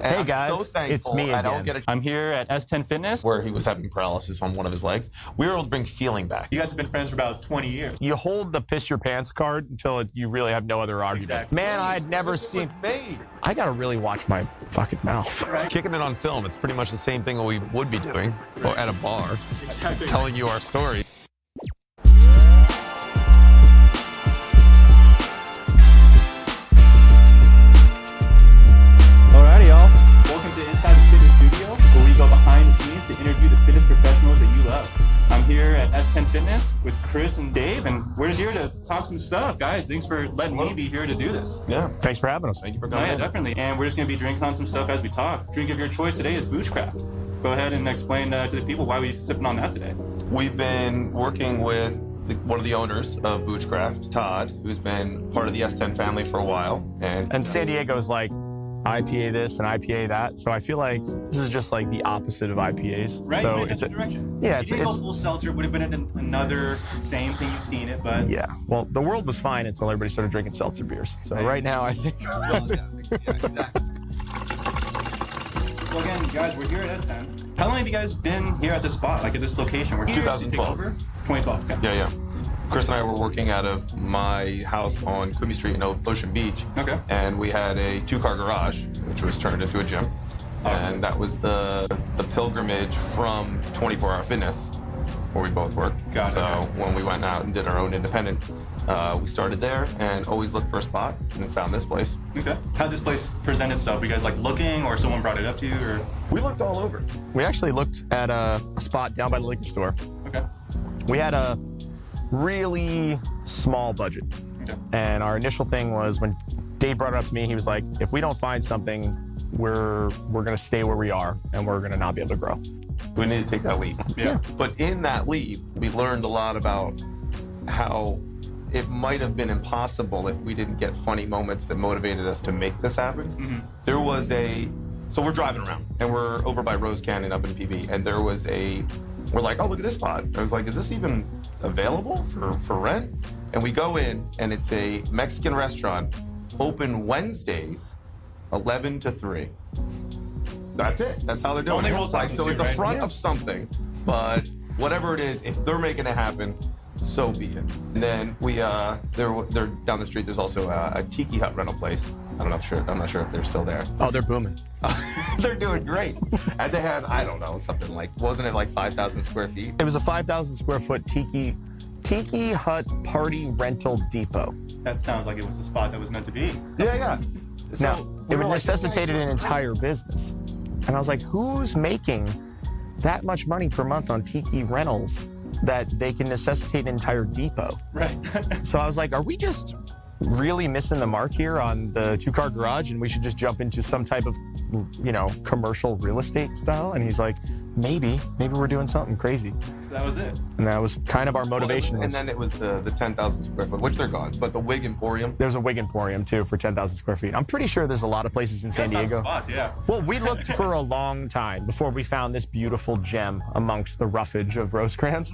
Hey I'm guys, so thankful it's me I again. don't get a I'm here at S10 Fitness. where he was having paralysis on one of his legs. We were able to bring feeling back. You guys have been friends for about 20 years. You hold the piss your pants card until you really have no other argument. Exactly. Man, I'd never seen. I gotta really watch my fucking mouth. Kicking it on film, it's pretty much the same thing we would be doing at a bar, Exactly. telling you our story. Alrighty, y'all. Welcome to Inside the Fitness Studio, where we go behind the scenes to interview the fitness professionals that you love. I'm here at S10 Fitness with Chris and Dave, and we're just here to talk some stuff. Guys, thanks for letting me be here to do this. Yeah. Thanks for having us. Thank you for Oh, coming yeah, in. definitely. And we're just going to be drinking on some stuff as we talk. Drink of your choice today is Bushcraft. Go ahead and explain to the people why we're sipping on that today. We've been working with one of the owners of Bushcraft, Todd, who's been part of the S10 family for a while. And San Diego's like IPA this and IPA that, so I feel like this is just like the opposite of IPAs. Right? So Right, it's that's the direction. yeah, If you it's go full seltzer, would have been another same thing, you've seen it, but yeah. Well, the world was fine until everybody started drinking seltzer beers. So right now, I think exactly. Well, again, guys, we're here at S10. How long have you guys been here at this spot, like at this location? We're here 2012. to take over? 2012, okay. Yeah. Chris and I were working out of my house on Quimby Street in Ocean Beach. Okay. And we had a 2-car garage, which was turned into a gym. Awesome. And that was the pilgrimage from 24 Hour Fitness, where we both worked. Got it. So when we went out and did our own independent, we started there and always looked for a spot and found this place. Okay. How'd this place present itself? Were you guys like looking, or someone brought it up to you, or? We looked all over. we actually looked at a spot down by the liquor store. Okay. We had a really small budget. Okay. And our initial thing was when Dave brought it up to me, he was like, if we don't find something, we're gonna stay where we are and we're gonna not be able to grow. We need to take that leap. Yeah. But in that leap, we learned a lot about how it might have been impossible if we didn't get funny moments that motivated us to make this happen. There was so we're driving around and we're over by Rose Canyon up in PV, and there was we're like, oh, look at this spot. I was like, is this even available for rent? And we go in, and it's a Mexican restaurant, open Wednesdays, 11 to 3. That's it. That's how they're doing Only it. rules Like, happen so too, it's a right? front Yeah. of something, but whatever it is, if they're making it happen, so be it. And then they're down the street. There's also a Tiki Hut rental place. I'm not sure if they're still there. Oh, they're booming. They're doing great. And they had, I don't know, something like, wasn't it like 5,000 square feet? It was a 5,000 square foot Tiki Hut party rental depot. That sounds like it was the spot that was meant to be. Yeah. So Now, we it were would like, necessitated an entire business. And I was like, who's making that much money per month on Tiki rentals that they can necessitate an entire depot? Right. So I was like, are we just really missing the mark here on the 2-car garage and we should just jump into some type of, commercial real estate style? And he's like, maybe we're doing something crazy. So that was it. And that was kind of our motivation. And then it was the 10,000 square foot, which they're gone, but the Wig Emporium. There's a Wig Emporium too for 10,000 square feet. I'm pretty sure there's a lot of places in San That's not the Diego. spots, yeah. Well, we looked for a long time before we found this beautiful gem amongst the roughage of Rosecrans.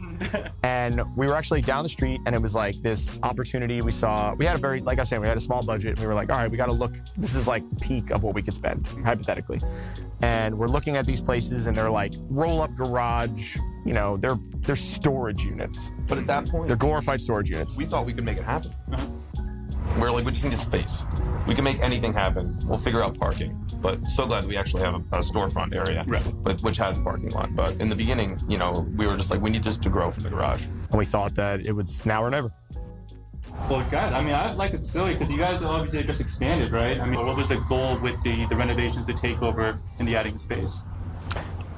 And we were actually down the street, and it was like this opportunity we saw. We had like I said, we had a small budget. And we were like, all right, we got to look. This is like the peak of what we could spend, hypothetically. And we're looking at these places, and they're like roll-up garage. They're storage units. But at that point, They're glorified storage units. we thought we could make it happen. We're like, we just need a space. We can make anything happen. We'll figure out parking. But so glad we actually have a storefront area, Right. which has a parking lot. But in the beginning, we were just like, we need just to grow from the garage. And we thought that it was now or never. Well, guys, I like the facility because you guys obviously just expanded, right? What was the goal with the renovations to take over in the adding space?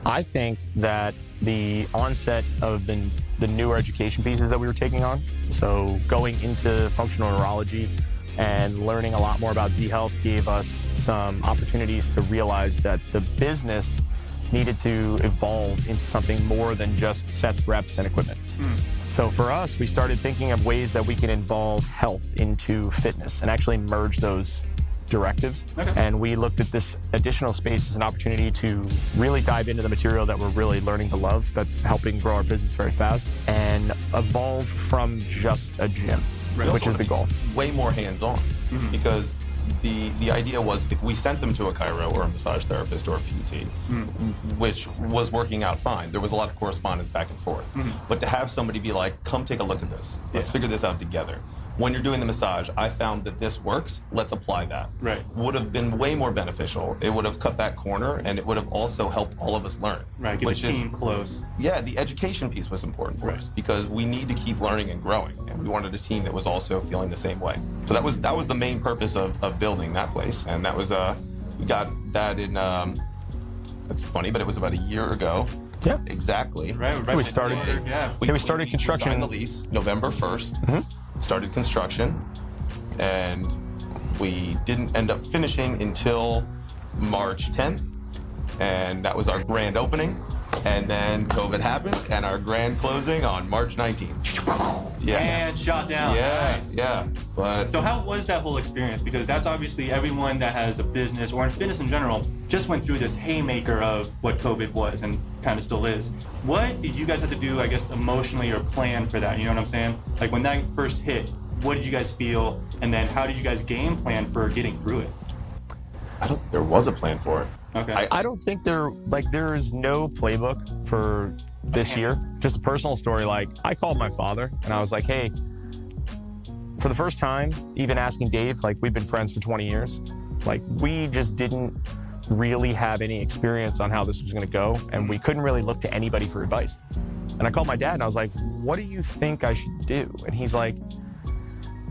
I think that the onset of the newer education pieces that we were taking on, so going into functional neurology and learning a lot more about Z Health, gave us some opportunities to realize that the business needed to evolve into something more than just sets, reps, and equipment. So for us, we started thinking of ways that we can involve health into fitness and actually merge those directives. Okay. And we looked at this additional space as an opportunity to really dive into the material that we're really learning to love, that's helping grow our business very fast, and evolve from just a gym, Right. which is the goal. Way more hands-on because the idea was if we sent them to a chiro or a massage therapist or a PT, which was working out fine, there was a lot of correspondence back and forth. But to have somebody be like, come take a look at this. Let's figure this out together. When you're doing the massage, I found that this works. Let's apply that. Right. Would have been way more beneficial. It would have cut that corner, and it would have also helped all of us learn. Right, get the team close. Yeah, the education piece was important for us because we need to keep learning and growing, and we wanted a team that was also feeling the same way. So that was the main purpose of building that place, and that was we got that in. That's funny, but it was about a year ago. Yeah. Exactly. Right. We started. We started construction. We signed the lease November 1st. Started construction, and we didn't end up finishing until March 10th, and that was our grand opening. And then COVID happened, and our grand closing on March 19th. Yeah. And shot down. Yeah, Nice. yeah. But So how was that whole experience? Because that's obviously everyone that has a business or in fitness in general just went through this haymaker of what COVID was and kind of still is. What did you guys have to do, I guess, emotionally or plan for that? You know what I'm saying? Like when that first hit, what did you guys feel? And then how did you guys game plan for getting through it? I don't think there was a plan for it. Okay. I don't think there is no playbook for this year. Just a personal story. Like I called my father and I was like, hey, for the first time, even asking Dave, like we've been friends for 20 years. Like we just didn't really have any experience on how this was going to go. And we couldn't really look to anybody for advice. And I called my dad and I was like, what do you think I should do? And he's like,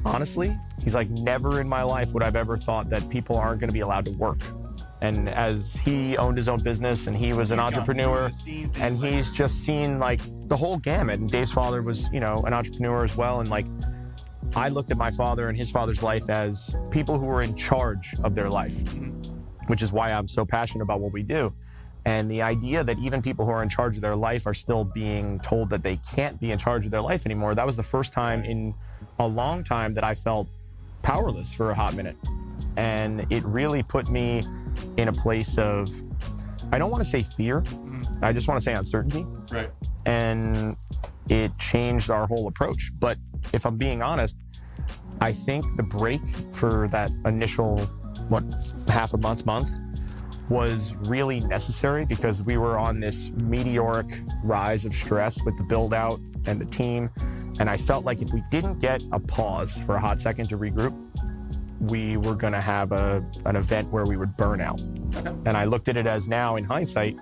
honestly, he's like, never in my life would I've ever thought that people aren't going to be allowed to work. And as he owned his own business and he was an entrepreneur and he's just seen like the whole gamut. And Dave's father was, you know, an entrepreneur as well. And like, I looked at my father and his father's life as people who were in charge of their life, which is why I'm so passionate about what we do. And the idea that even people who are in charge of their life are still being told that they can't be in charge of their life anymore. That was the first time in a long time that I felt powerless for a hot minute. And it really put me in a place of, I don't want to say fear, I just want to say uncertainty. Right. And it changed our whole approach. But if I'm being honest, I think the break for that initial, half a month was really necessary because we were on this meteoric rise of stress with the build out and the team. And I felt like if we didn't get a pause for a hot second to regroup, we were going to have an event where we would burn out. Okay. And I looked at it as now, in hindsight,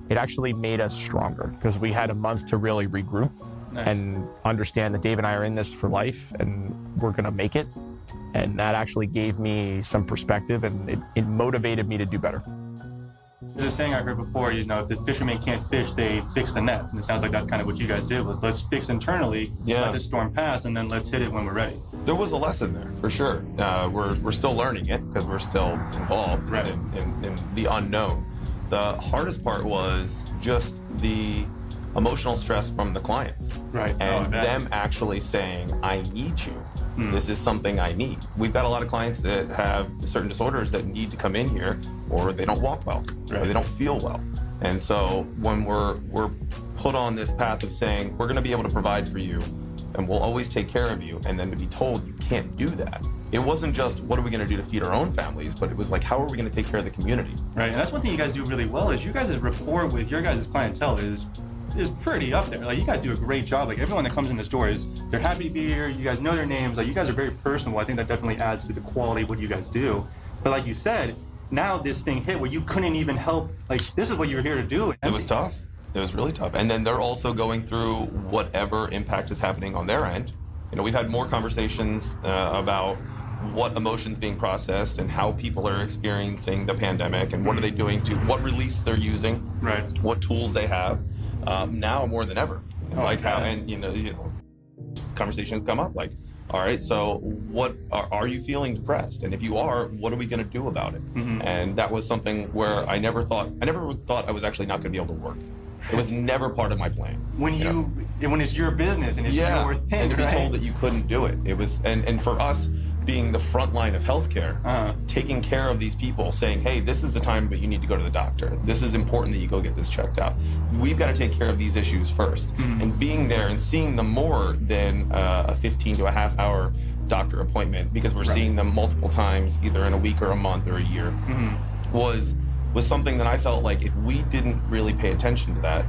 it actually made us stronger because we had a month to really regroup and understand that Dave and I are in this for life and we're going to make it. And that actually gave me some perspective and it motivated me to do better. There's a saying I heard before, you know, if the fishermen can't fish, they fix the nets. And it sounds like that's kind of what you guys did was let's fix internally, let the storm pass, and then let's hit it when we're ready. There was a lesson there, for sure. We're still learning it because we're still involved in the unknown. The hardest part was just the emotional stress from the clients. Right. And them actually saying, I need you. This is something I need. We've got a lot of clients that have certain disorders that need to come in here or they don't walk well, or they don't feel well. And so when we're put on this path of saying, we're going to be able to provide for you and we'll always take care of you, and then to be told you can't do that. It wasn't just what are we going to do to feed our own families, but it was like, how are we going to take care of the community? Right, and that's one thing you guys do really well is you guys' rapport with your guys' clientele is pretty up there. Like you guys do a great job. Like everyone that comes in the store they're happy to be here. You guys know their names. Like you guys are very personable. I think that definitely adds to the quality of what you guys do. But like you said, now this thing hit where you couldn't even help. Like this is what you were here to do. It was tough. It was really tough. And then they're also going through whatever impact is happening on their end. You know, we've had more conversations about what emotions being processed and how people are experiencing the pandemic and what are they doing to what release they're using, what tools they have. Now more than ever, conversations come up like, all right, so what are you feeling depressed? And if you are, what are we going to do about it? And that was something where I never thought I was actually not going to be able to work. It was never part of my plan. When it's your business and it's your thing, and to be told that you couldn't do it, it was and for us, being the front line of healthcare, taking care of these people, saying, hey, this is the time that you need to go to the doctor. This is important that you go get this checked out. We've got to take care of these issues first. And being there and seeing them more than a 15 to a half hour doctor appointment because we're seeing them multiple times, either in a week or a month or a year, was something that I felt like if we didn't really pay attention to that,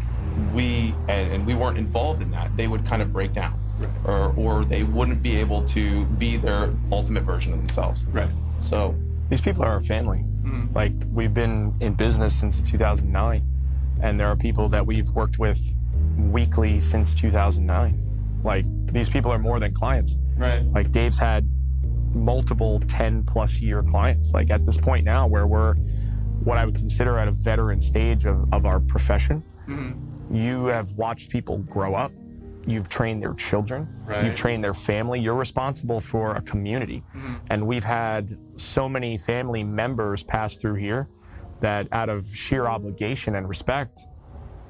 and we weren't involved in that, they would kind of break down, or they wouldn't be able to be their ultimate version of themselves. Right. So These people are our family. Like, we've been in business since 2009, and there are people that we've worked with weekly since 2009. Like, these people are more than clients. Right. Like, Dave's had multiple 10+ year clients. Like, at this point now where we're what I would consider at a veteran stage of our profession, you have watched people grow up. You've trained their children. Right. You've trained their family. You're responsible for a community. And we've had so many family members pass through here that out of sheer obligation and respect,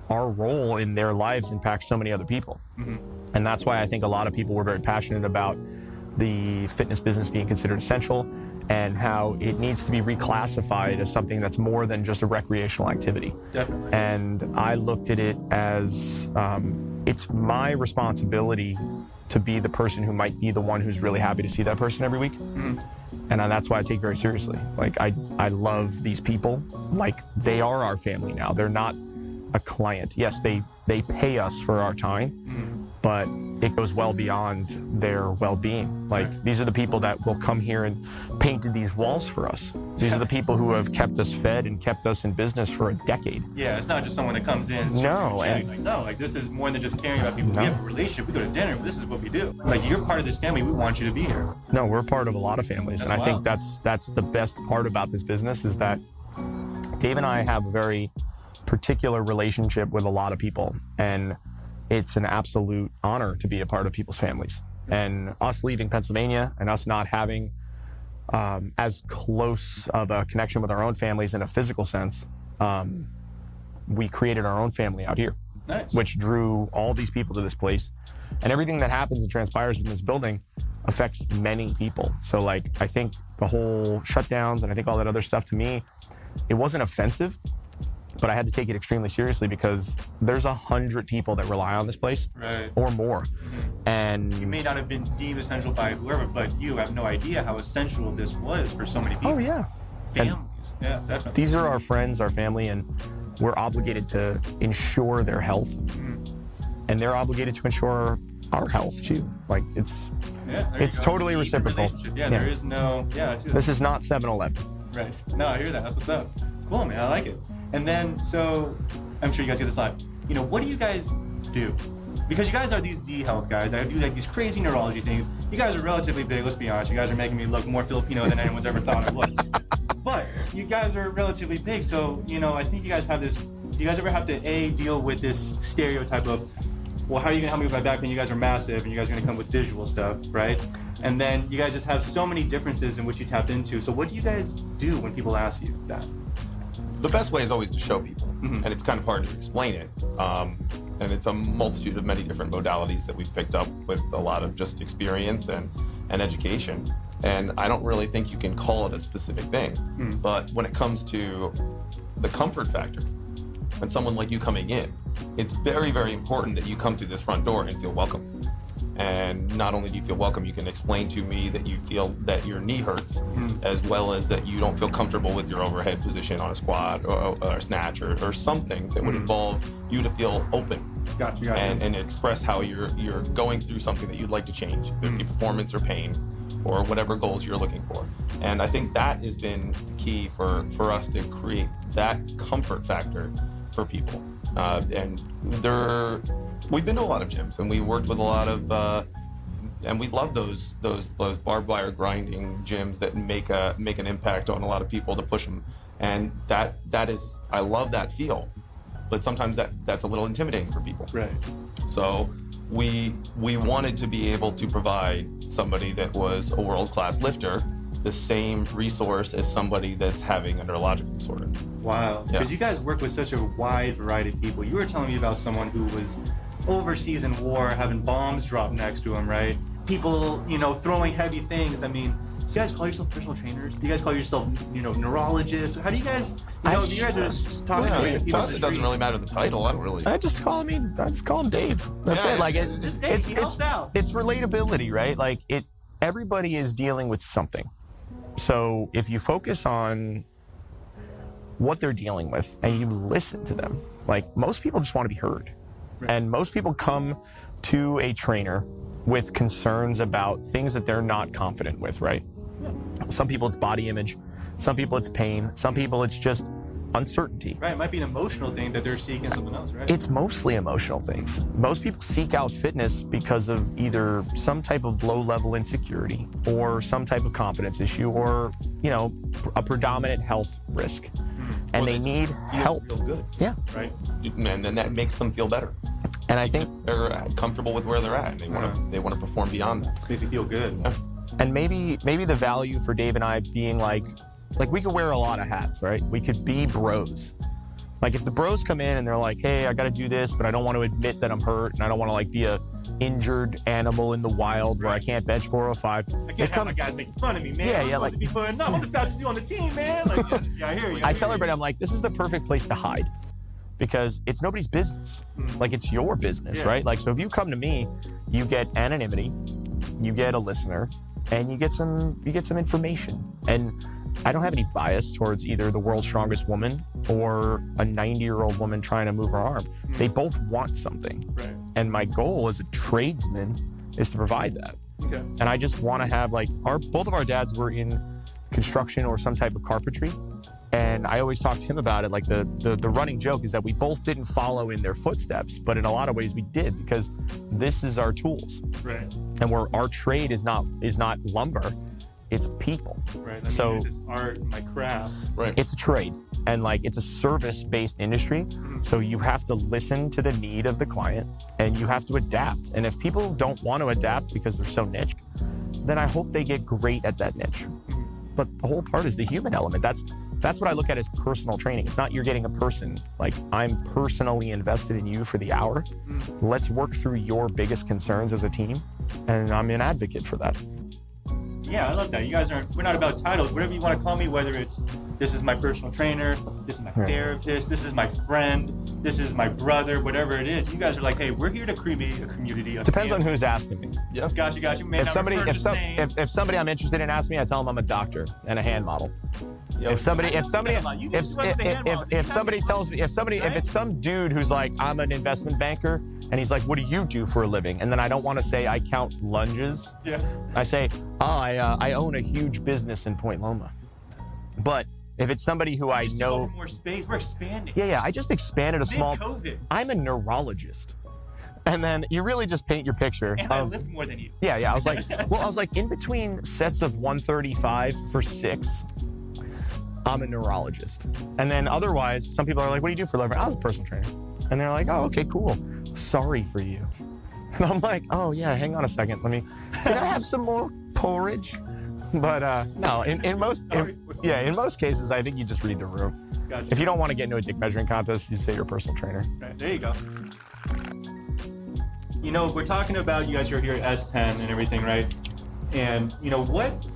our role in their lives impacts so many other people. And that's why I think a lot of people were very passionate about the fitness business being considered essential and how it needs to be reclassified as something that's more than just a recreational activity. Definitely. And I looked at it as it's my responsibility to be the person who might be the one who's really happy to see that person every week. And that's why I take it very seriously. Like, I love these people. Like, they are our family now. They're not a client. Yes, they pay us for our time, but it goes well beyond their well-being. Like, these are the people that will come here and painted these walls for us. These are the people who have kept us fed and kept us in business for a decade. Yeah, it's not just someone that comes in. No, like this is more than just caring about people. We have a relationship. We go to dinner. This is what we do. Like, you're part of this family. We want you to be here. No, we're part of a lot of families, and I think wild. that's the best part about this business is that Dave and I have a very particular relationship with a lot of people, and it's an absolute honor to be a part of people's families. And us leaving Pennsylvania and us not having as close of a connection with our own families in a physical sense, we created our own family out here, Nice. which drew all these people to this place. And everything that happens and transpires in this building affects many people. So, like, I think the whole shutdowns and I think all that other stuff, to me, it wasn't offensive, but I had to take it extremely seriously because there's 100 people that rely on this place, Right. or more. And You may not have been deemed essential by whoever, but you have no idea how essential this was for so many people. oh yeah, Families. Yeah, definitely. these are our friends, our family, and we're obligated to ensure their health, and they're obligated to ensure our health too. Like, it's there it's you go. totally Deep reciprocal. relationship. Yeah, Yeah. there is no. Yeah, I see that. This is not 7-Eleven. Right. No, I hear that. That's what's up. Cool, man. I like it. And then, so I'm sure you guys get this a lot. You know, what do you guys do? Because you guys are these Z Health guys that do like these crazy neurology things. You guys are relatively big. Let's be honest. You guys are making me look more Filipino than anyone's ever thought I was. But you guys are relatively big, so you know, I think you guys have this. Do you guys ever have to deal with this stereotype of, well, how are you gonna help me with my back pain? You guys are massive, and you guys are gonna come with visual stuff, right? And then you guys just have so many differences in which you tapped into. So what do you guys do when people ask you that? the best way is always to show people, and it's kind of hard to explain it. And it's a multitude of many different modalities that we've picked up with a lot of just experience and education. And I don't really think you can call it a specific thing. But when it comes to the comfort factor, and someone like you coming in, it's very, very important that you come through this front door and feel welcome. And not only do you feel welcome, you can explain to me that you feel that your knee hurts, as well as that you don't feel comfortable with your overhead position on a squat or a snatch or something that would involve you to feel open. Gotcha. And express how you're going through something that you'd like to change, whether it be performance or pain, or whatever goals you're looking for. And I think that has been key for us to create that comfort factor for people. And we've been to a lot of gyms, and we worked with a lot of, and we love those barbed wire grinding gyms that make an impact on a lot of people to push them. And that is, I love that feel, but sometimes that's a little intimidating for people. Right. So we wanted to be able to provide somebody that was a world-class lifter the same resource as somebody that's having a neurological disorder. Wow. Yeah. Because you guys work with such a wide variety of people. You were telling me about someone who was overseas in war, having bombs dropped next to him, right? People, throwing heavy things. I mean, do you guys call yourself personal trainers? Do you guys call yourself, neurologists? How do you guys, you guys are just talking to people. To us, it doesn't really matter the title. I don't really. I just call him Dave. That's Yeah, it. Like Just Dave, he helps out. it's relatability, right? Like everybody is dealing with something. So if you focus on what they're dealing with and you listen to them, like most people just want to be heard. Right. And most people come to a trainer with concerns about things that they're not confident with, right? Yeah. Some people it's body image, some people it's pain, some people it's just uncertainty. Right, it might be an emotional thing that they're seeking something else, right? It's mostly emotional things. Most people seek out fitness because of either some type of low-level insecurity or some type of confidence issue or, you know, a predominant health risk. And they need help. Feel good, Yeah. Right. and then that makes them feel better. And I think, They're comfortable with where they're at. And they want to perform beyond that. Make me feel good. and maybe the value for Dave and I being like we could wear a lot of hats, right? We could be bros. Like if the bros come in and they're like, hey, I got to do this, but I don't want to admit that I'm hurt and I don't want to like be a injured animal in the wild where I can't bench 405. I can't have my guys making fun of me, man. Yeah, I'm yeah, supposed to be fun. No, I'm the fastest dude on the team, man. Like, yeah, I hear you. I tell everybody, I'm like, this is the perfect place to hide because it's nobody's business. Like it's your business, Yeah. right? Like, so if you come to me, you get anonymity, you get a listener, and you get some information. And I don't have any bias towards either the world's strongest woman or a 90-year-old woman trying to move her arm. They both want something. Right. And my goal as a tradesman is to provide that. Okay. And I just want to have like both of our dads were in construction or some type of carpentry. And I always talk to him about it. Like the running joke is that we both didn't follow in their footsteps, but in a lot of ways we did because this is our tools. Right. And where our trade is not lumber, it's people. Right. I mean, So- it's just art, my craft. Right. It's a trade and like it's a service-based industry. So you have to listen to the need of the client and you have to adapt. And if people don't want to adapt because they're so niche, then I hope they get great at that niche. But the whole part is the human element. That's what I look at as personal training. It's not you're getting a person. Like I'm personally invested in you for the hour. Let's work through your biggest concerns as a team. And I'm an advocate for that. Yeah, I love that. You guys we're not about titles. Whatever you want to call me, whether it's this is my personal trainer, this is my Right. therapist, this is my friend, this is my brother, whatever it is. You guys are like, hey, we're here to create a community of Depends on fans. who's asking me. Yeah. Got you. Man, If somebody if somebody I'm interested in asks me, I tell them I'm a doctor and a hand model. Yeah. If somebody You just went with the hand models. if somebody tells me if it's some dude who's like I'm an investment banker and he's like what do you do for a living and then I don't want to say I count lunges. Yeah. I say I own a huge business in Point Loma. But if it's somebody who I Just know over more space. We're expanding. yeah I just expanded a small COVID. I'm a neurologist. And then you really just paint your picture. And I lift more than you. Yeah, I was like in between sets of 135 for 6, I'm a neurologist. And then otherwise, some people are like, what do you do for a living? I was a personal trainer. And they're like, oh, okay, cool. Sorry for you. And I'm like, oh yeah, hang on a second. Can I have some more porridge? But no, in most cases, I think you just read the room. Gotcha. If you don't want to get into a dick measuring contest, you say you're a personal trainer. Right, there you go. You know, we're talking about you guys are here at S10 and everything, right? And, you know,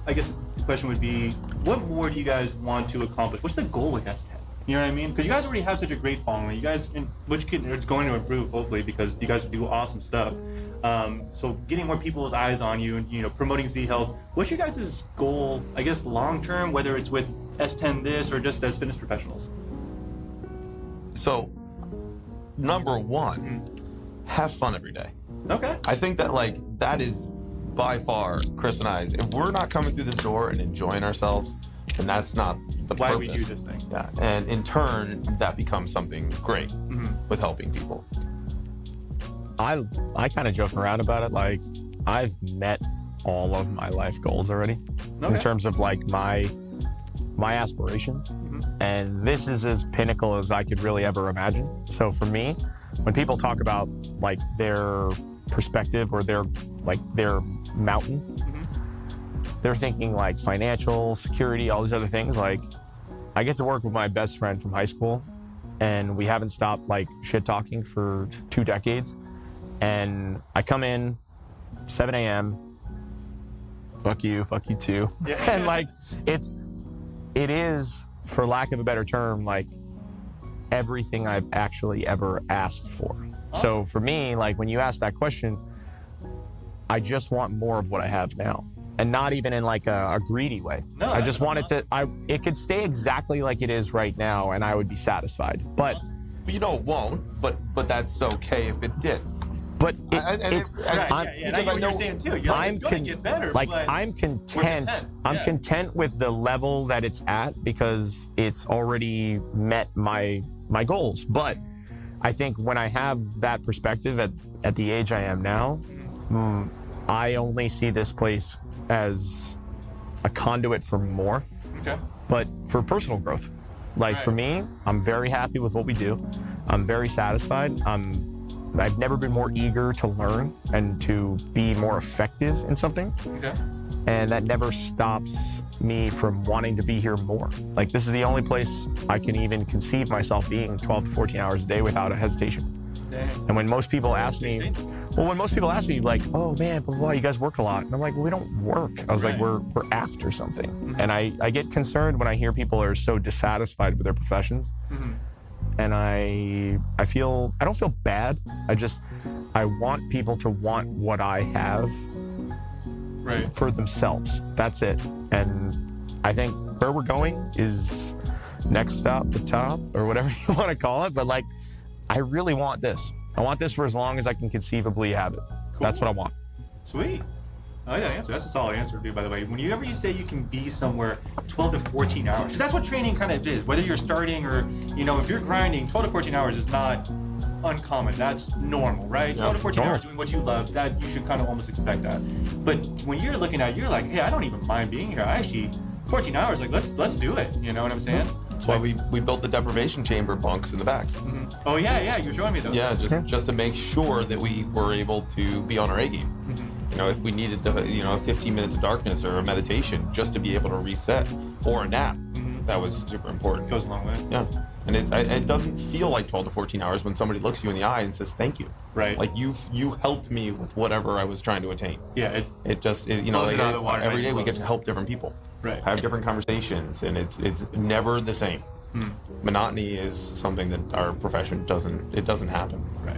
I guess the question would be, what more do you guys want to accomplish? What's the goal with S10? You know what I mean? Because you guys already have such a great following. You guys, it's going to improve, hopefully, because you guys do awesome stuff. So getting more people's eyes on you and, you know, promoting Z Health. What's your guys' goal, I guess, long-term, whether it's with S10 this or just as fitness professionals? So, number one, have fun every day. Okay. I think that is by far Chris and I's. If we're not coming through the door and enjoying ourselves, then that's not the Why purpose. we do this thing. Yeah, and in turn, that becomes something great with helping people. I kind of joke around about it. Like, I've met all of my life goals already in Okay. terms of like my aspirations. And this is as pinnacle as I could really ever imagine. So for me, when people talk about like their perspective or their mountain, they're thinking like financial security, all these other things. Like, I get to work with my best friend from high school and we haven't stopped like shit talking for 2 decades. And I come in 7 a.m. Fuck you too. Yeah. And like, it is, for lack of a better term, like everything I've actually ever asked for. So for me, like when you ask that question, I just want more of what I have now. and not even in like a greedy way. No, I just want it to. It could stay exactly like it is right now, and I would be satisfied. But But you know it won't. But that's okay if it did. But Right, yeah, because I I know what know- you're saying too. You're like, it's going to get better. like but I'm content. content, I'm yeah. content with the level that it's at because it's already met my goals. But I think when I have that perspective at the age I am now, I only see this place as a conduit for more, Okay. but for personal growth. Like for me, I'm very happy with what we do. I'm very satisfied. I've never been more eager to learn and to be more effective in something. Okay. And that never stops me from wanting to be here more. Like this is the only place I can even conceive myself being 12 to 14 hours a day without a hesitation. Dang. And when most people ask me, like, oh man, blah, blah, blah, you guys work a lot. And I'm like, well, we don't work. I was like, we're after something. And I get concerned when I hear people are so dissatisfied with their professions. And I don't feel bad. I want people to want what I have Right. for themselves. That's it. And I think where we're going is next stop, the top, or whatever you want to call it. But like, I really want this. I want this for as long as I can conceivably have it. That's what I want. Sweet. Oh, yeah, answer. That's a solid answer, dude, by the way. Whenever you say you can be somewhere 12 to 14 hours, because that's what training kind of is. Whether you're starting or, if you're grinding, 12 to 14 hours is not uncommon. That's normal, right? 12 to 14 hours doing what you love, that you should kind of almost expect that. But when you're looking at it, you're like, hey, I don't even mind being here. I actually, 14 hours, like, let's do it. You know what I'm saying? That's why we built the deprivation chamber bunks in the back. Oh, yeah, you were showing me those. Yeah, just to make sure that we were able to be on our A game. If we needed 15 minutes of darkness or a meditation just to be able to reset, or a nap, that was super important. Goes a long way. Yeah, and it doesn't feel like 12 to 14 hours when somebody looks you in the eye and says thank you. Right. Like you helped me with whatever I was trying to attain. Yeah. Blows it out of the water, right? every day we get to help different people. Right. Have different conversations, and it's never the same. Monotony is something that our profession doesn't happen. Right.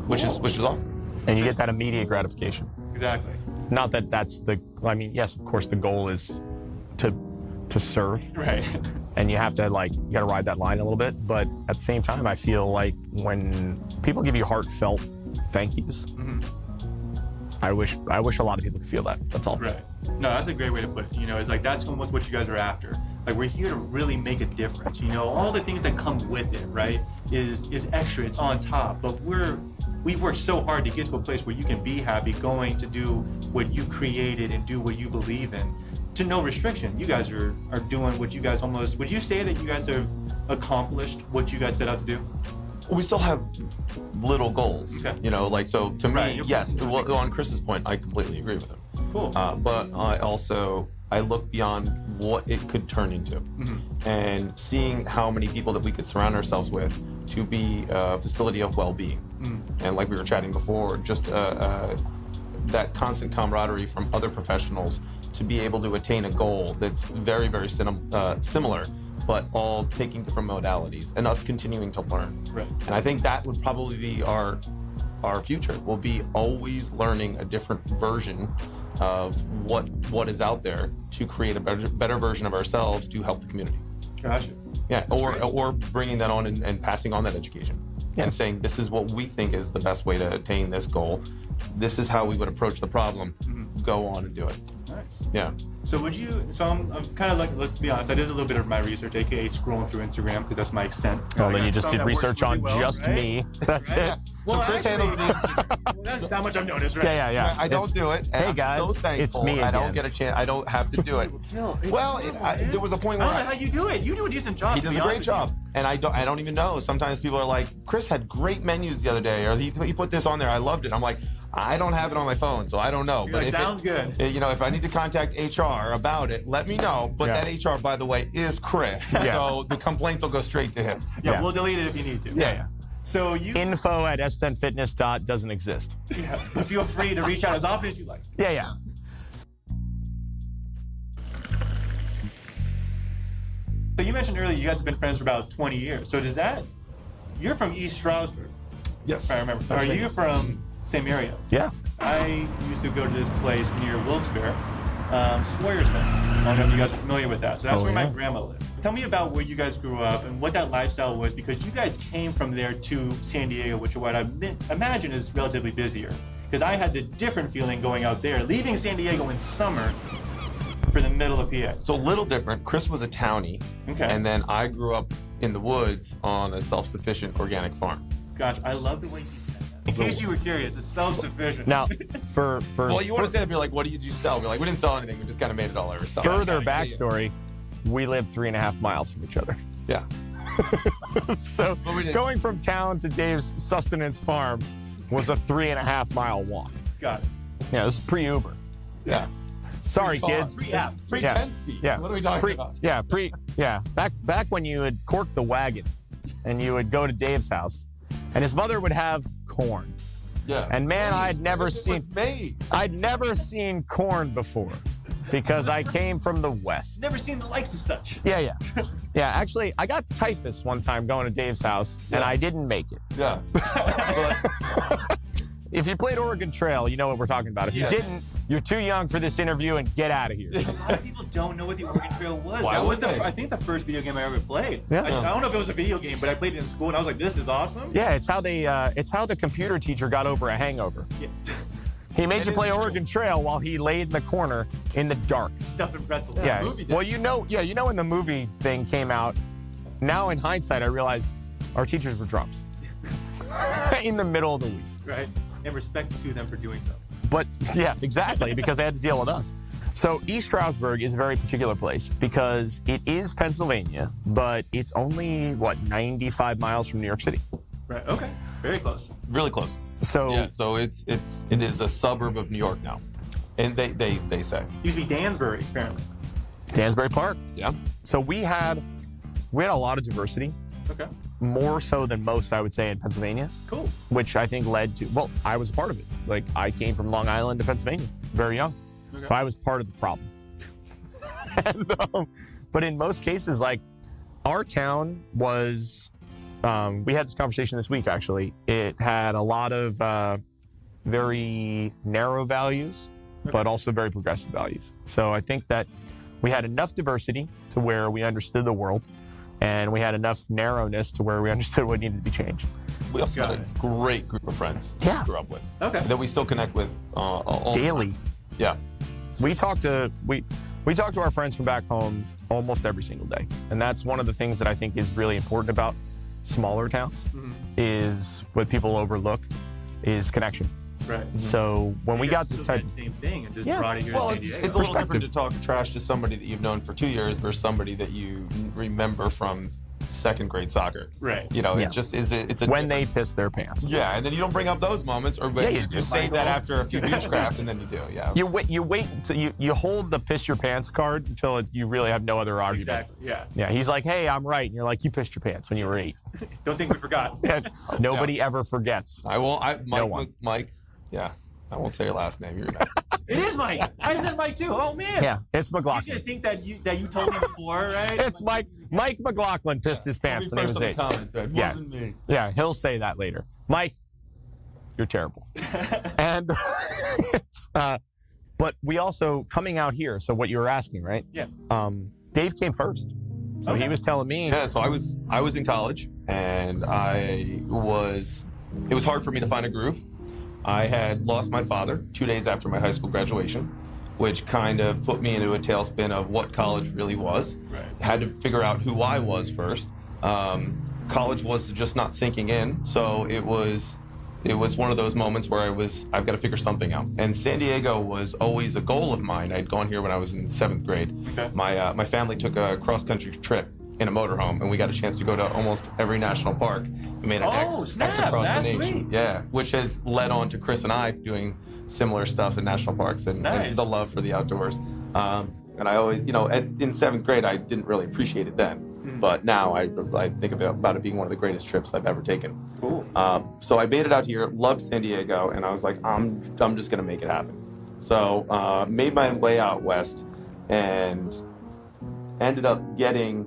Which is awesome. And you get that immediate gratification. Exactly. Not that that's yes, of course the goal is to serve. Right. And you have to you got to ride that line a little bit. But at the same time, I feel like when people give you heartfelt thank yous, I wish a lot of people could feel that. That's all. Right. No, that's a great way to put it. It's like that's almost what you guys are after. Like we're here to really make a difference. All the things that come with it, right, is extra. It's on top. But we've worked so hard to get to a place where you can be happy, going to do what you created and do what you believe in, to no restriction. You guys are doing what you guys almost. Would you say that you guys have accomplished what you guys set out to do? We still have little goals. Okay. So to Right, me, yes. Well, on Chris's point, I completely agree with him. Cool. But I look beyond what it could turn into, and seeing how many people that we could surround ourselves with to be a facility of well-being. And like we were chatting before, just that constant camaraderie from other professionals to be able to attain a goal that's very, very similar, but all taking different modalities and us continuing to learn. Right. And I think that would probably be our future. We'll be always learning a different version of what is out there to create a better version of ourselves to help the community. Gotcha. Yeah, or bringing that on and passing on that education. Yeah. And saying this is what we think is the best way to attain this goal. This is how we would approach the problem. Go on and do it. Nice. Yeah. So I'm kind of like, let's be honest, I did a little bit of my research, aka scrolling through Instagram, because that's my extent. Well, then you just did research on just right? me. That's it. Well, Chris actually, handles that's that much I've noticed, right? Yeah. I don't do it. And Hey, I'm guys, so thankful it's me I don't again. get a chance. I don't have to do it. Well, there was a point I where don't know how you do it. You do a decent job. he to does be a honest great with job, and I don't even know. Sometimes people are like, Chris had great menus the other day, or he put this on there. I loved it. I'm like, I don't have it on my phone, so I don't know. You're like, sounds good. If I need to contact HR about it, let me know. But Yeah. that HR, by the way, is Chris, Yeah. so the complaints will go straight to him. Yeah, Yeah. we'll delete it if you need to. Yeah. So you Info@s10fitness. doesn't exist. feel free to reach out as often as you like. Yeah. So you mentioned earlier you guys have been friends for about 20 years. So you're from East Stroudsburg, Yes. if I remember. That's Are me. you from same area? Yeah. I used to go to this place near Wilkes-Barre Sawyerville. I don't know if you guys are familiar with that. So that's where my yeah. grandma lived. Tell me about where you guys grew up and what that lifestyle was, because you guys came from there to San Diego, which what I imagine is relatively busier. Because I had the different feeling going out there, leaving San Diego in summer for the middle of PA. So a little different. Chris was a townie, Okay. and then I grew up in the woods on a self-sufficient organic farm. Gotcha. I love the way you said that. In case you were curious, it's self-sufficient. Now, for Well, you want to say that, you're like, what did you sell? We're like, we didn't sell anything. We just kind of made it all ourselves. further Yeah. backstory, we live 3.5 miles from each other. Yeah. So But we didn't. going from town to Dave's sustenance farm was a 3.5 mile walk. Got it. Yeah, this is pre-Uber. Yeah. Sorry, Pre-car. kids. Pre-app. Pre Yeah. 10 speed. Yeah. What are we talking about? Yeah. Back when you would cork the wagon and you would go to Dave's house and his mother would have corn. Yeah. And man, I'd never This seen was made. I'd never seen corn before because I came from the West. Never seen the likes of such. Yeah. Yeah, actually, I got typhus one time going to Dave's house and Yeah. I didn't make it. Yeah. But If you played Oregon Trail, you know what we're talking about. If you Yeah. didn't, you're too young for this interview and get out of here. A lot of people don't know what the Oregon Trail was. Why that was would they? I think the first video game I ever played. Yeah. I don't know if it was a video game, but I played it in school and I was like, this is awesome. Yeah, it's how the computer teacher got over a hangover. Yeah. He made It you is play true. Oregon Trail while he laid in the corner in the dark. Stuff and pretzels. Yeah. movie did. Well, you know when the movie thing came out, now in hindsight, I realize our teachers were drunks in the middle of the week. Right. And respect to them for doing so. But yes, exactly, because they had to deal with us. So East Stroudsburg is a very particular place because it is Pennsylvania, but it's only, 95 miles from New York City. Right. Okay. Very close. really close. So Yeah. So it is a suburb of New York now, and they say. Used to be Dansbury, apparently. Dansbury Park. Yeah. So we had a lot of diversity, Okay. more so than most, I would say, in Pennsylvania, Cool. which I think led to, well, I was a part of it. Like, I came from Long Island to Pennsylvania, very young. Okay. So I was part of the problem. But in most cases, like, our town was, we had this conversation this week, actually. It had a lot of very narrow values, but also very progressive values. So I think that we had enough diversity to where we understood the world, and we had enough narrowness to where we understood what needed to be changed. We also Got had a it. great group of friends. Yeah. We grew up with Okay. that we still connect with all the Daily. time. Yeah. We talk to our friends from back home almost every single day, and that's one of the things that I think is really important about smaller towns. Is what people overlook is connection. Right. So when we You got guys the still type, did the same thing and just Yeah. brought it here Well, to San it's Diego. a little different Perspective. to talk trash to somebody that you've known for 2 years versus somebody that you remember from second grade soccer. Right. You know, Yeah. it's just it's a when they different- piss their pants. Yeah, and then you don't bring up those moments, or Yeah, you you do. say that after a few beechcraft, and then you do. Yeah. You wait until you hold the piss your pants card until you really have no other argument. Exactly. Yeah. Yeah, he's like, hey, I'm right. And you're like, you pissed your pants when you were 8. Don't think we forgot. Nobody ever forgets. I won't. No one. Mike. Yeah. I won't say your last name. You're right. It is Mike. I said Mike too. Oh man. Yeah, it's He's gonna McLaughlin. think that you told me before, right? It's Mike McLaughlin pissed his pants when he was 8. It Yeah. wasn't me. Yeah, he'll say that later. Mike, you're terrible. And but we also coming out here. So what you were asking, right? Yeah. Dave came first, so he Okay. was telling me. Yeah, so I was in college, and it was hard for me to find a groove. I had lost my father 2 days after my high school graduation, which kind of put me into a tailspin of what college really was. Right. Had to figure out who I was first. College was just not sinking in, so it was one of those moments where I've got to figure something out. And San Diego was always a goal of mine. I'd gone here when I was in 7th grade. Okay. My family took a cross-country trip in a motorhome, and we got a chance to go to almost every national park. We made an X snap, across that's the nation. sweet. Yeah, which has led on to Chris and I doing similar stuff in national parks and Nice. the love for the outdoors. And I always, in 7th grade, I didn't really appreciate it then. But now I think about it being one of the greatest trips I've ever taken. Cool. So I made it out here, loved San Diego, and I was like, I'm just gonna make it happen. So made my way out west, and ended up getting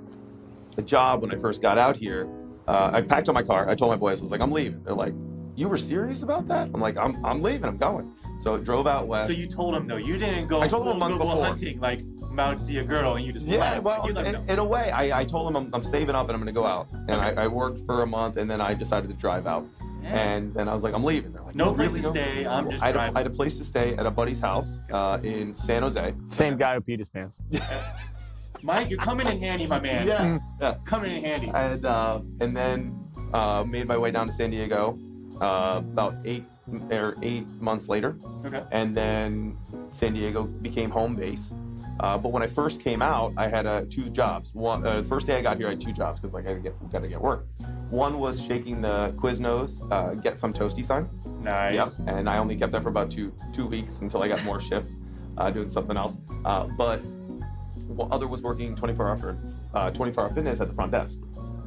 a job when I first got out here. I packed up my car. I told my boys, I was like, I'm leaving. They're like, you were serious about that? I'm like, I'm leaving. I'm going. So drove out west. So you told him though, you didn't go I told him a full month Google before. hunting, like I'm out to see a girl and you just Yeah, left. well, You let them in a way, I told him I'm saving up and I'm going to go out. And I worked for a month, and then I decided to drive out. Yeah. And then I was like, I'm leaving. They're like, No "You place really to go?" stay, I'm just I had driving. a place to stay at a buddy's house in San Jose. Same guy who peed his pants. Mike, you're coming in handy, my man. Yeah. Coming in handy. And then made my way down to San Diego about 8 months later. Okay. And then San Diego became home base. But when I first came out, I had 2 jobs. One, the first day I got here, I had 2 jobs because like I got to get work. One was shaking the Quiznos Get Some Toasty sign. Nice. Yep. And I only kept that for about two weeks until I got more shifts doing something else. But other was working 24-hour fitness at the front desk.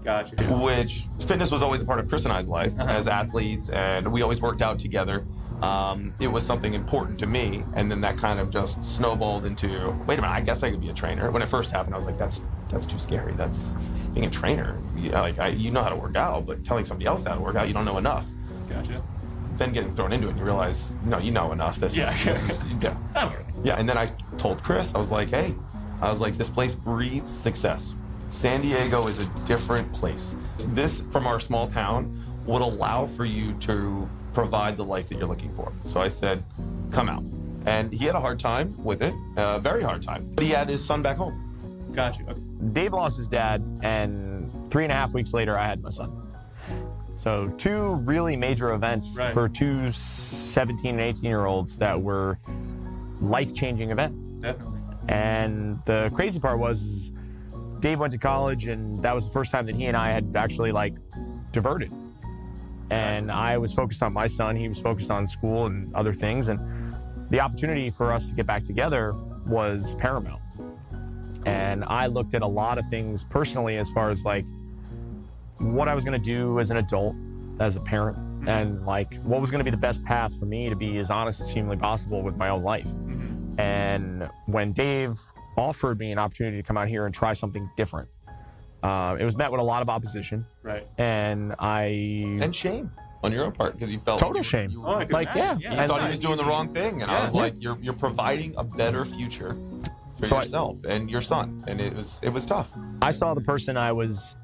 Gotcha. Which fitness was always a part of Chris and I's life as athletes, and we always worked out together. It was something important to me, and then that kind of just snowballed into, wait a minute, I guess I could be a trainer. When it first happened, I was like, that's too scary. That's being a trainer. You know how to work out, but telling somebody else how to work out, you don't know enough. Gotcha. Then getting thrown into it, and you realize, no, you know enough. This is yeah. And then I told Chris, I was like, hey, this place breeds success. San Diego is a different place. This, from our small town, would allow for you to provide the life that you're looking for. So I said, come out. And he had a hard time with it, a very hard time. But he had his son back home. Gotcha. Okay. Dave lost his dad, and 3.5 weeks later, I had my son. So 2 really major events for 2 17 and 18-year-olds that were life-changing events. Definitely. And the crazy part was Dave went to college, and that was the first time that he and I had actually diverted. And I was focused on my son, he was focused on school and other things, and the opportunity for us to get back together was paramount. And I looked at a lot of things personally as far as what I was going to do as an adult, as a parent, and what was going to be the best path for me to be as honest as humanly possible with my own life. And when Dave offered me an opportunity to come out here and try something different, it was met with a lot of opposition. Right. And And shame on your own part, because you felt total shame. You I could imagine. you thought he was doing the wrong thing, and I was like, you're providing a better future for yourself and your son, and it was tough. I saw the person I was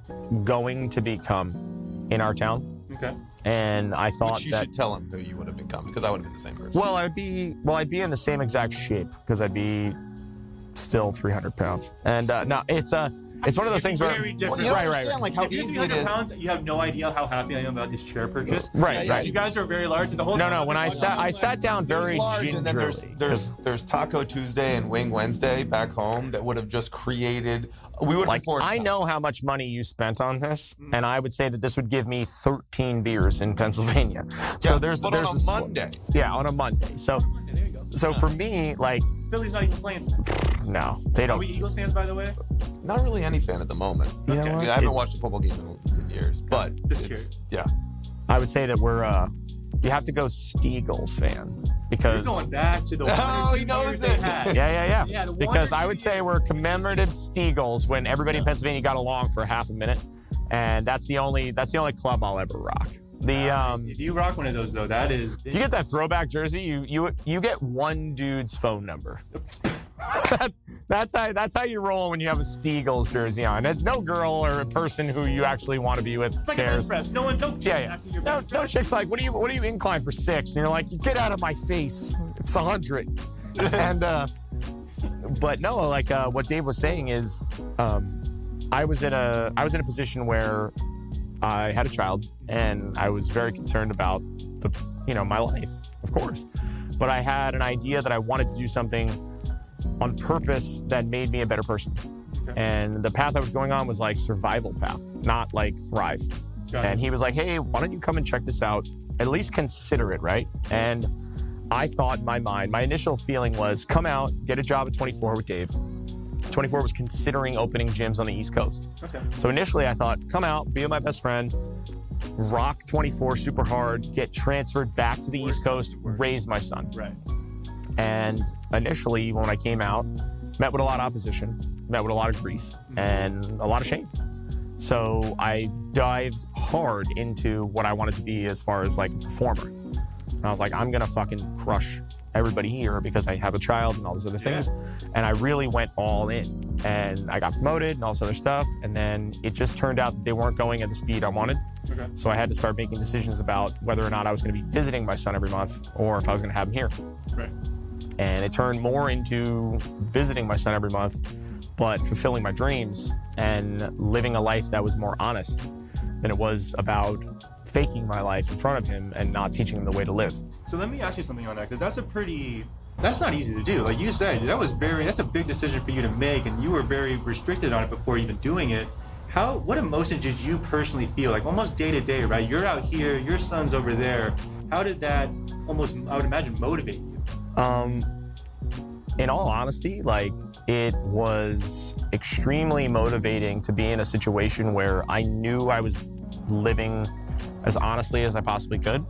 going to become in our town. Okay. And I thought Which you should tell him who you would have become, because I would have been the same person. Well, I'd be in the same exact shape, because I'd be still 300 pounds. And no, it's one of those things where Very different. you right. understand, like how If you're easy it 300 is. pounds, you have no idea how happy I am about this chair purchase. Right. You guys are very large, and the whole time No. When I sat down very Large, and then gingerly. there's Taco Tuesday and Wing Wednesday back home that would have just created. We would have I know how much money you spent on this, and I would say that this would give me 13 beers in Pennsylvania. So there's on a Monday. Yeah, on a Monday. So There you go. so for me, Philly's not even playing. no, they Are don't. we Eagles fans, by the way? Not really any fan at the moment. You know Okay. what? I haven't watched a football game in years, but Just it's, curious. yeah. I would say that we're you have to go Steagles fan, because You're going back to the Oh, he knows years it. they had. yeah. Yeah, the Because 1 or I 2 would say years. we're commemorative Steagles when everybody in Pennsylvania got along for half a minute, and that's the only club I'll ever rock. If you rock one of those, though, that is. You get that throwback jersey, you get one dude's phone number. that's how you roll when you have a Steagles jersey on. There's no girl or a person who you actually want to be with It's like a bench cares. press. No Yeah. No chick's like, what are you inclined for 6? And you're like, get out of my face. It's 100. And but no, what Dave was saying is, I was in a position where I had a child, and I was very concerned about my life, of course. But I had an idea that I wanted to do something on purpose that made me a better person. Okay. And the path I was going on was survival path, not thrive. Got it. And he was like, hey, why don't you come and check this out? At least consider it, right? And I thought in my mind, my initial feeling was come out, get a job at 24 with Dave. 24 was considering opening gyms on the East Coast. Okay. So initially I thought, come out, be with my best friend, rock 24 super hard, get transferred back to the East Coast, raise my son. Right. And initially when I came out, met with a lot of opposition, met with a lot of grief, and a lot of shame. So I dived hard into what I wanted to be as far as a performer. And I was like, I'm gonna fucking crush everybody here because I have a child and all these other things. And I really went all in. And I got promoted and all this other stuff. And then it just turned out that they weren't going at the speed I wanted. Okay. So I had to start making decisions about whether or not I was gonna be visiting my son every month or if I was gonna have him here. Right. And it turned more into visiting my son every month, but fulfilling my dreams and living a life that was more honest than it was about faking my life in front of him and not teaching him the way to live. So let me ask you something on that, because that's not easy to do. Like you said, that's a big decision for you to make, and you were very restricted on it before even doing it. What emotions did you personally feel, like almost day to day, right? You're out here, your son's over there. How did that almost, I would imagine, motivate you? In all honesty, like, it was extremely motivating to be in a situation where I knew I was living as honestly as I possibly could,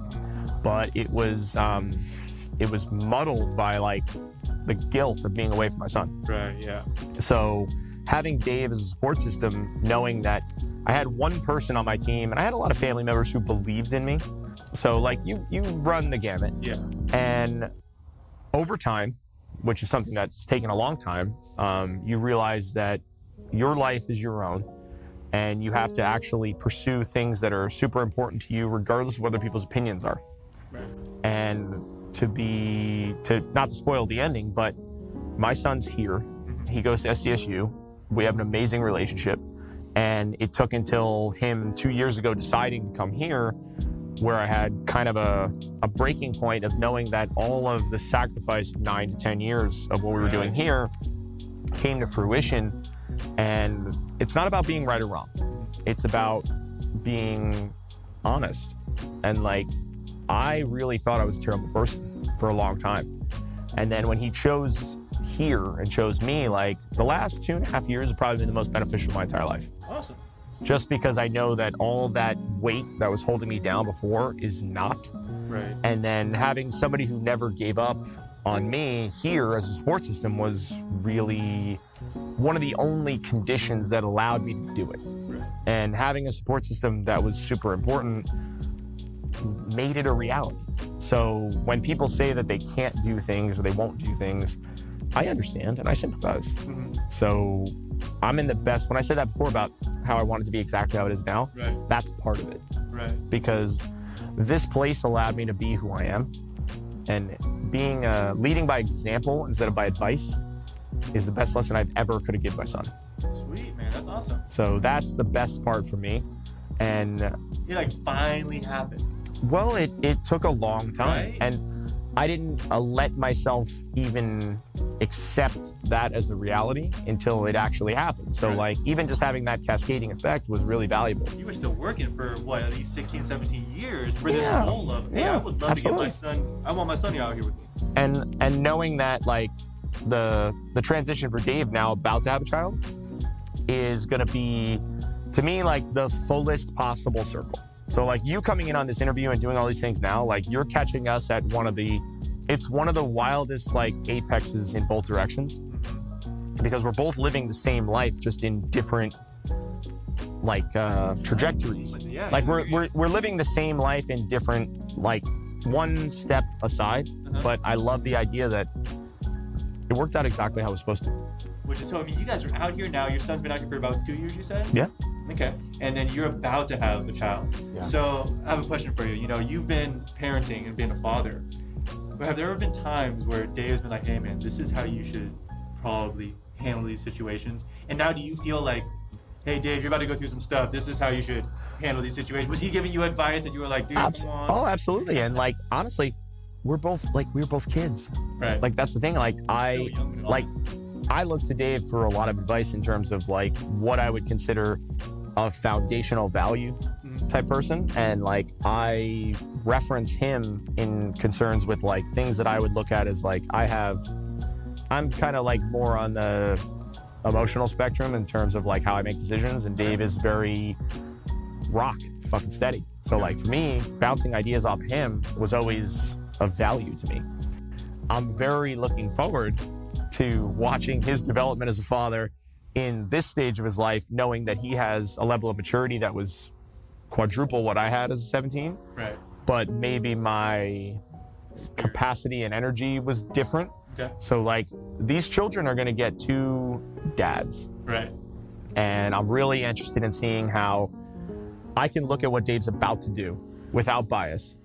but it was muddled by like the guilt of being away from my son. Right, yeah. So having Dave as a support system, knowing that I had one person on my team and I had a lot of family members who believed in me. So like you run the gamut. Yeah. And over time, which is something that's taken a long time, you realize that your life is your own and you have to actually pursue things that are super important to you regardless of what other people's opinions are. Right. And not to spoil the ending, but my son's here. He goes to SDSU. We have an amazing relationship. And it took until him 2 years ago deciding to come here where I had kind of a breaking point of knowing that all of the sacrifice of 9 to 10 years of what we were doing here came to fruition. And it's not about being right or wrong. It's about being honest. And like, I really thought I was a terrible person for a long time. And then when he chose here and chose me, like the last 2.5 years have probably been the most beneficial of my entire life. Awesome. Just because I know that all that weight that was holding me down before is not. Right. And then having somebody who never gave up on me here as a support system was really one of the only conditions that allowed me to do it. Right. And having a support system that was super important made it a reality. So when people say that they can't do things or they won't do things, I understand and I sympathize. Mm-hmm. So I'm in the best, when I said that before about how I want it to be exactly how it is now, Right. that's part of it. Right. Because this place allowed me to be who I am, and being leading by example instead of by advice is the best lesson I ever could have given my son. Sweet, man. That's awesome. So that's the best part for me. And It like finally happened. well, it took a long time. Right. And I didn't let myself even accept that as a reality until it actually happened. So Right. like even just having that cascading effect was really valuable. You were still working for what, at least 16, 17 years for this Yeah. goal of, hey, Yeah, I would love absolutely. to get my son, I want my son out here with me. And knowing that like the transition for Dave now about to have a child is gonna be, to me, like the fullest possible circle. So like you coming in on this interview and doing all these things now, like you're catching us at one of the wildest like apexes in both directions, because we're both living the same life just in different like trajectories. Yeah. Like we're living the same life in different, like one step aside. Uh-huh. But I love the idea that it worked out exactly how it was supposed to. Which is, so I mean, you guys are out here now. Your son's been out here for about 2 years, you said? Yeah. Okay. And then you're about to have a child. Yeah. So I have a question for you. You know, you've been parenting and being a father. But have there ever been times where Dave's been like, hey man, this is how you should probably handle these situations? And now do you feel like, hey Dave, you're about to go through some stuff. This is how you should handle these situations. Was he giving you advice and you were like, dude, come on? Oh, absolutely. And like honestly, we were both kids. Right. Like that's the thing. Like I look to Dave for a lot of advice in terms of like what I would consider a foundational value type person. And like I reference him in concerns with like things that I would look at as like I'm kind of like more on the emotional spectrum in terms of like how I make decisions, and Dave is very rock fucking steady. So like for me, bouncing ideas off of him was always of value to me. I'm very looking forward to watching his development as a father in this stage of his life, knowing that he has a level of maturity that was quadruple what I had as a 17, Right. but maybe my capacity and energy was different. Okay. So like these children are going to get 2 dads. Right. And I'm really interested in seeing how I can look at what Dave's about to do without bias.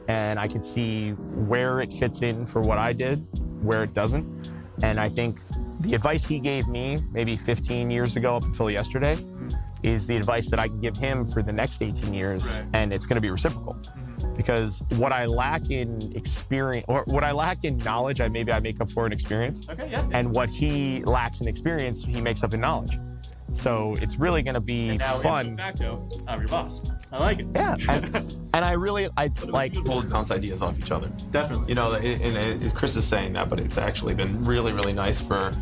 And I can see where it fits in for what I did, where it doesn't. And I think the advice he gave me maybe 15 years ago up until yesterday is the advice that I can give him for the next 18 years. Right. And it's going to be reciprocal. Because what I lack in experience, or what I lack in knowledge, I make up for in experience. Okay, yeah. And what he lacks in experience, he makes up in knowledge. So it's really going to be And now, fun. ipso facto, I'm your boss. I like it. Yeah, and I really, it's like, People bounce ideas off each other. Definitely. You know, and Chris is saying that, but it's actually been really, really nice for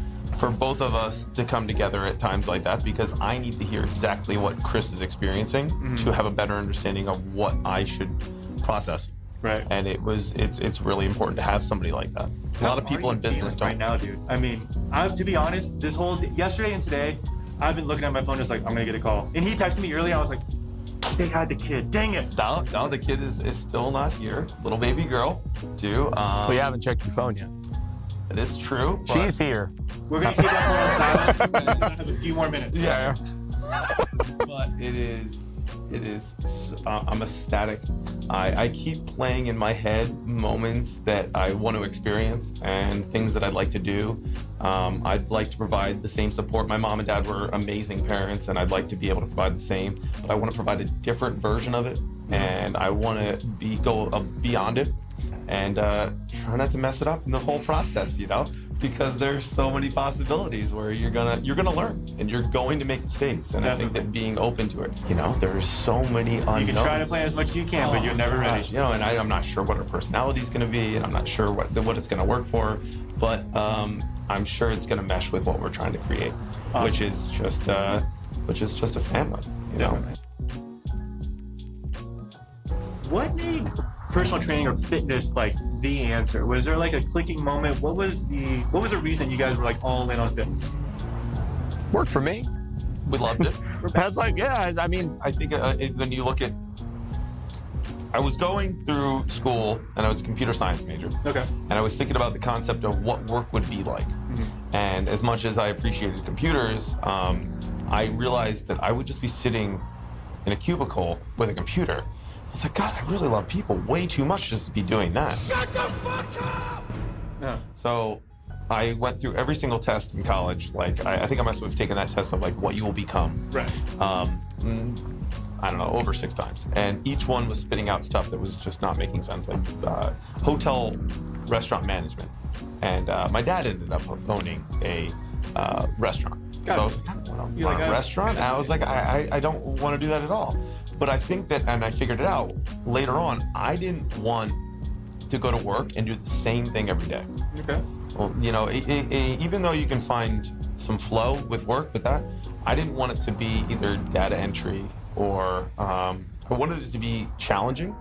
both of us to come together at times like that, because I need to hear exactly what Chris is experiencing to have a better understanding of what I should process. Right. And it's really important to have somebody like that. A lot of people in business don't. Right now, dude. I mean, to be honest, this whole yesterday and today, I've been looking at my phone just like, I'm gonna get a call. And he texted me earlier. I was like, they had the kid. Dang it. No, the kid is still not here. Little baby girl, too. well, you haven't checked your phone yet. It is true. but- She's here. We're gonna keep that phone on silent. We're gonna have a few more minutes. Yeah. But it is, I'm ecstatic. I keep playing in my head moments that I want to experience and things that I'd like to do. I'd like to provide the same support. My mom and dad were amazing parents, and I'd like to be able to provide the same, but I want to provide a different version of it, and I want to go beyond it and try not to mess it up in the whole process, you know? Because there's so many possibilities where you're gonna learn and you're going to make mistakes, and I think that being open to it, you know, there's so many unknowns. You can try to plan as much as you can, but you're never ready. You know, and I'm not sure what her personality is going to be, and I'm not sure what it's going to work for, but I'm sure it's going to mesh with what we're trying to create, which is just a family. You know. What made personal training or fitness like the answer? Was there like a clicking moment? What was the reason you guys were like all in on fitness? Worked for me. We loved it. That's like, yeah, I mean, I think when you look at, I was going through school and I was a computer science major. Okay. And I was thinking about the concept of what work would be like. And as much as I appreciated computers, I realized that I would just be sitting in a cubicle with a computer. I was like, God, I really love people way too much just to be doing that. Shut the fuck up! Yeah. So I went through every single test in college. Like, I think I must have taken that test of like what you will become. Right. I don't know, over 6 times. And each one was spitting out stuff that was just not making sense, like hotel restaurant management. And my dad ended up owning a restaurant. Got So I it. was like, I don't want to You're run like, a restaurant. And I was like, I don't want to do that at all. But I think that, and I figured it out later on, I didn't want to go to work and do the same thing every day. Okay. Well, you know, even though you can find some flow with work with that, I didn't want it to be either data entry or I wanted it to be challenging.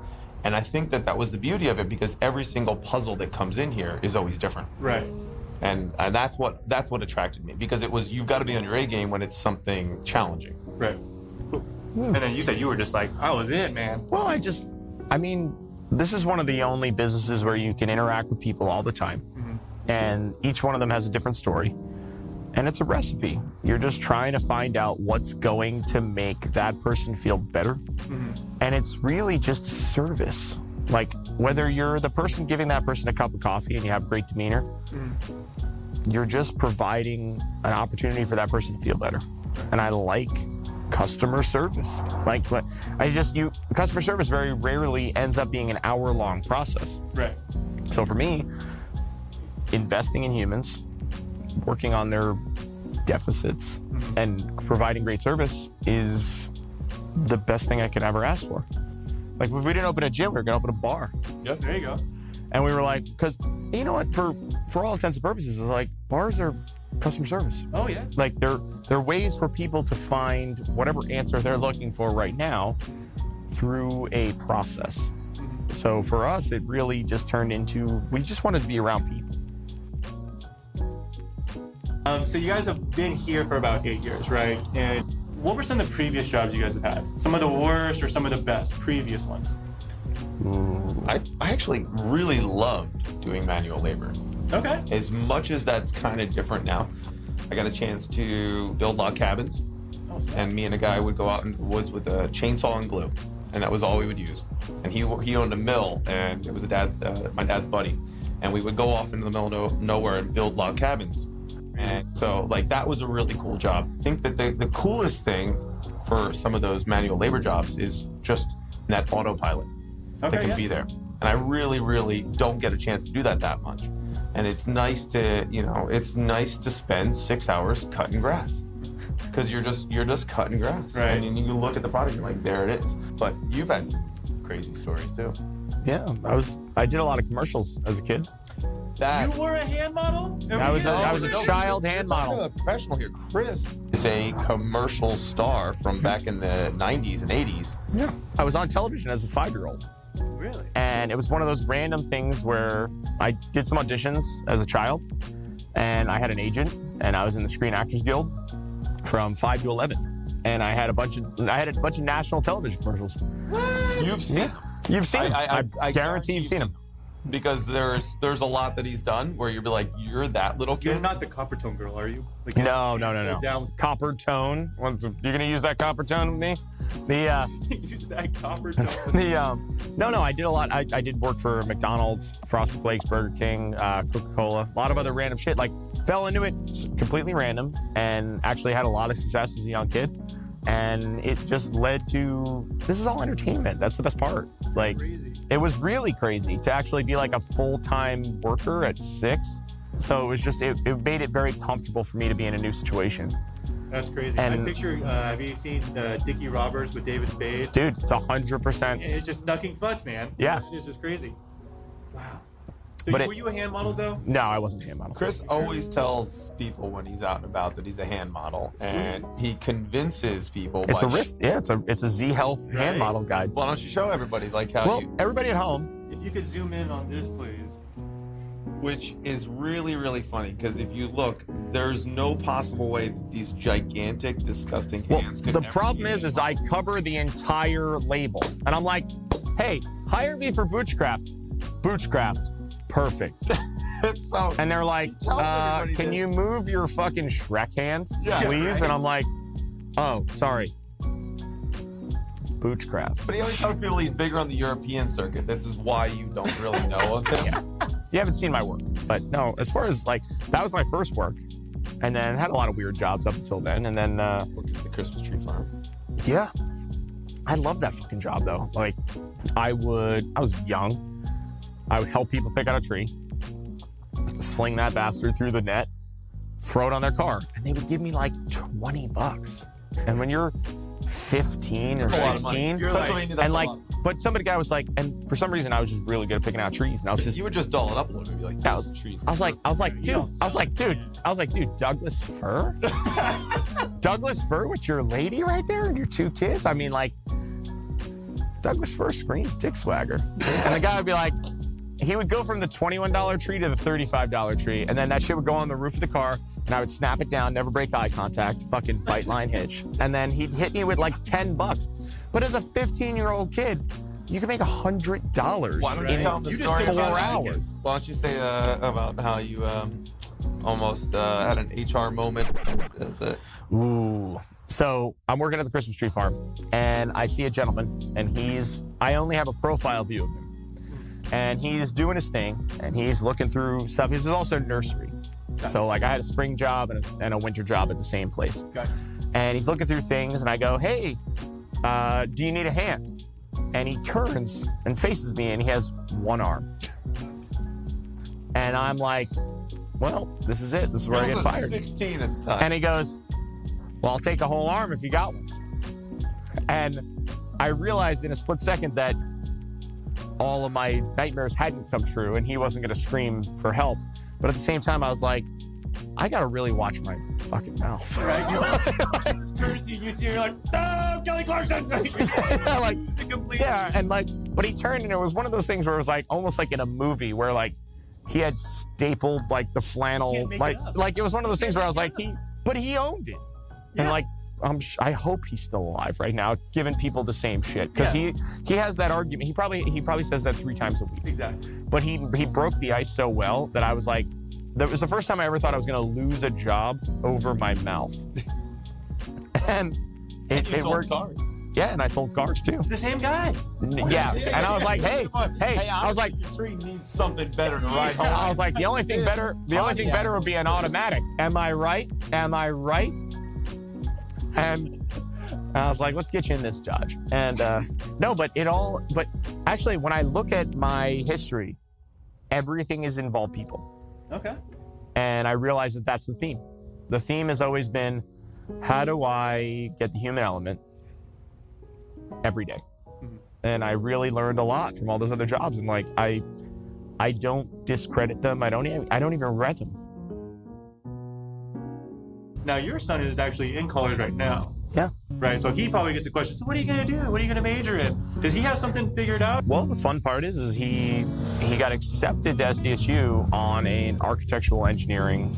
And I think that was the beauty of it, because every single puzzle that comes in here is always different. Right. And that's what attracted me, because it was, you've got to be on your A game when it's something challenging. Right. Cool. And then you said you were just like, I was it, man. well, I mean, this is one of the only businesses where you can interact with people all the time. And each one of them has a different story. And it's a recipe. You're just trying to find out what's going to make that person feel better. And it's really just service. Like, whether you're the person giving that person a cup of coffee and you have great demeanor, you're just providing an opportunity for that person to feel better. And I like customer service. Customer service very rarely ends up being an hour-long process. Right. So for me, investing in humans, working on their deficits, and providing great service is the best thing I could ever ask for. Like, if we didn't open a gym, we were gonna open a bar. Yep. There you go. And we were like, because you know what, for all intents and purposes, it's like bars are customer service. Oh yeah. Like they're ways for people to find whatever answer they're looking for right now through a process. So for us, it really just turned into, we just wanted to be around people. So you guys have been here for about 8 years, right? And what were some of the previous jobs you guys have had? Some of the worst or some of the best previous ones? I actually really loved doing manual labor. Okay. As much as that's kind of different now, I got a chance to build log cabins, and me and a guy would go out into the woods with a chainsaw and glue, and that was all we would use. And he owned a mill, and it was my dad's buddy, and we would go off into the middle of nowhere and build log cabins. And so, like, that was a really cool job. I think that the coolest thing for some of those manual labor jobs is just that autopilot that can be there. And I really, really don't get a chance to do that much. And it's nice to spend 6 hours cutting grass, because you're just cutting grass. Right. And you look at the product, you're like, there it is. But you've had some crazy stories too. Yeah, I did a lot of commercials as a kid. That You were a hand model? I was a child hand model. A professional here. Chris is a commercial star from back in the 90s and 80s. Yeah. I was on television as a 5-year-old. Really? And it was one of those random things where I did some auditions as a child, and I had an agent, and I was in the Screen Actors Guild from 5 to 11, and I had a bunch of national television commercials. You've seen You've seen them. I guarantee you've seen them. because there's a lot that he's done where you'd be like, you're that little kid. You're not the copper tone girl, are you? Like, No. Down. Copper tone. You're gonna use that copper tone with me? Use that copper tone. No. I did a lot. I did work for McDonald's, Frosted Flakes, Burger King, Coca-Cola, a lot of other random shit. Like, fell into it completely random, and actually had a lot of success as a young kid. And it just led to, this is all entertainment. That's the best part. Like, Crazy. it was really crazy to actually be like a full-time worker at 6. So it was just, it made it very comfortable for me to be in a new situation. That's crazy. And- I picture, have you seen Dickie Roberts with David Spade? Dude, it's 100%. It's just knucking futz, man. Yeah. It's just crazy. Wow. So But were you a hand model, though? No, I wasn't a hand model. Chris always tells people when he's out and about that he's a hand model, and he convinces people. It's by a wrist. Yeah, it's a Z Health Right. hand model guide. Why don't you show everybody like how Well, you? everybody at home, If you could zoom in on this, please. Which is really, really funny because if you look, there's no possible way that these gigantic, disgusting well, hands could the ever problem be is I cover the entire label, and I'm like, hey, hire me for Boochcraft. Boochcraft, perfect. It's so. And they're like, tells everybody can this. you move your fucking Shrek hand, Yeah, please? right. And I'm like, oh, sorry. Boochcraft. But he always tells people he's bigger on the European circuit. This is why you don't really know of him. You haven't seen my work, but no, as far as like, that was my first work. And then had a lot of weird jobs up until then. And then, Look at the Christmas tree farm. yeah, I love that fucking job though. Like, I was young. I would help people pick out a tree, sling that bastard through the net, throw it on their car, and they would give me like $20. And when you're 15 or That's a lot of money. 16, You're Pennsylvania, that's and a like, lot. but somebody guy was like, and for some reason I was just really good at picking out trees, and I was just, You would just dull it up a little bit, be like, Yeah, those trees. I was like, You dude, don't I was like, dude, Douglas fir, Douglas fir with your lady right there and your 2 kids. I mean, like, Douglas fir screams dick swagger, and the guy would be like. He would go from the $21 tree to the $35 tree, and then that shit would go on the roof of the car, and I would snap it down, never break eye contact, fucking bite, line, hitch. And then he'd hit me with like $10. But as a 15-year-old kid, you can make $100 Why don't you in tell them the You just story took 4 about hours. Why don't you say about how you almost had an HR moment? Is it? Ooh. So I'm working at the Christmas tree farm, and I see a gentleman, and I only have a profile view of him. And he's doing his thing, and he's looking through stuff. This is also nursery. So, like, I had a spring job and a winter job at the same place. Gotcha. And he's looking through things, and I go, hey, do you need a hand? And he turns and faces me, and he has one arm. And I'm like, well, this is it. This is where I get fired. 16 at the time. And he goes, well, I'll take a whole arm if you got one. And I realized in a split second that all of my nightmares hadn't come true and he wasn't going to scream for help. But at the same time, I was like, I got to really watch my fucking mouth. Right? You see, you're like, no, Kelly Clarkson! Like, It's a complete. yeah, and like, but he turned and it was one of those things where it was like, almost like in a movie where like, he had stapled like the flannel, Can't make like, it up. like it was one of those things where I was like, but he owned it. And Yeah. like, I hope he's still alive right now, giving people the same shit. Because he has that argument. He probably says that 3 times a week. Exactly. But he broke the ice so well that I was like, that was the first time I ever thought I was going to lose a job over my mouth. And it worked. Cars. Yeah, and I sold cars too. The same guy. Yeah, and I was like, hey, I was like, your tree needs something better to ride home. I was like, the only thing better would be an automatic. Am I right? Am I right? And I was like, let's get you in this, Dodge. And no, but actually, when I look at my history, everything has involved people. Okay. And I realized that that's the theme. The theme has always been, how do I get the human element every day? And I really learned a lot from all those other jobs. And like, I don't discredit them. I don't even regret them. Now your son is actually in college right now. Yeah. Right. So he probably gets the question, so what are you going to do? What are you going to major in? Does he have something figured out? Well, the fun part is he got accepted to SDSU on an architectural engineering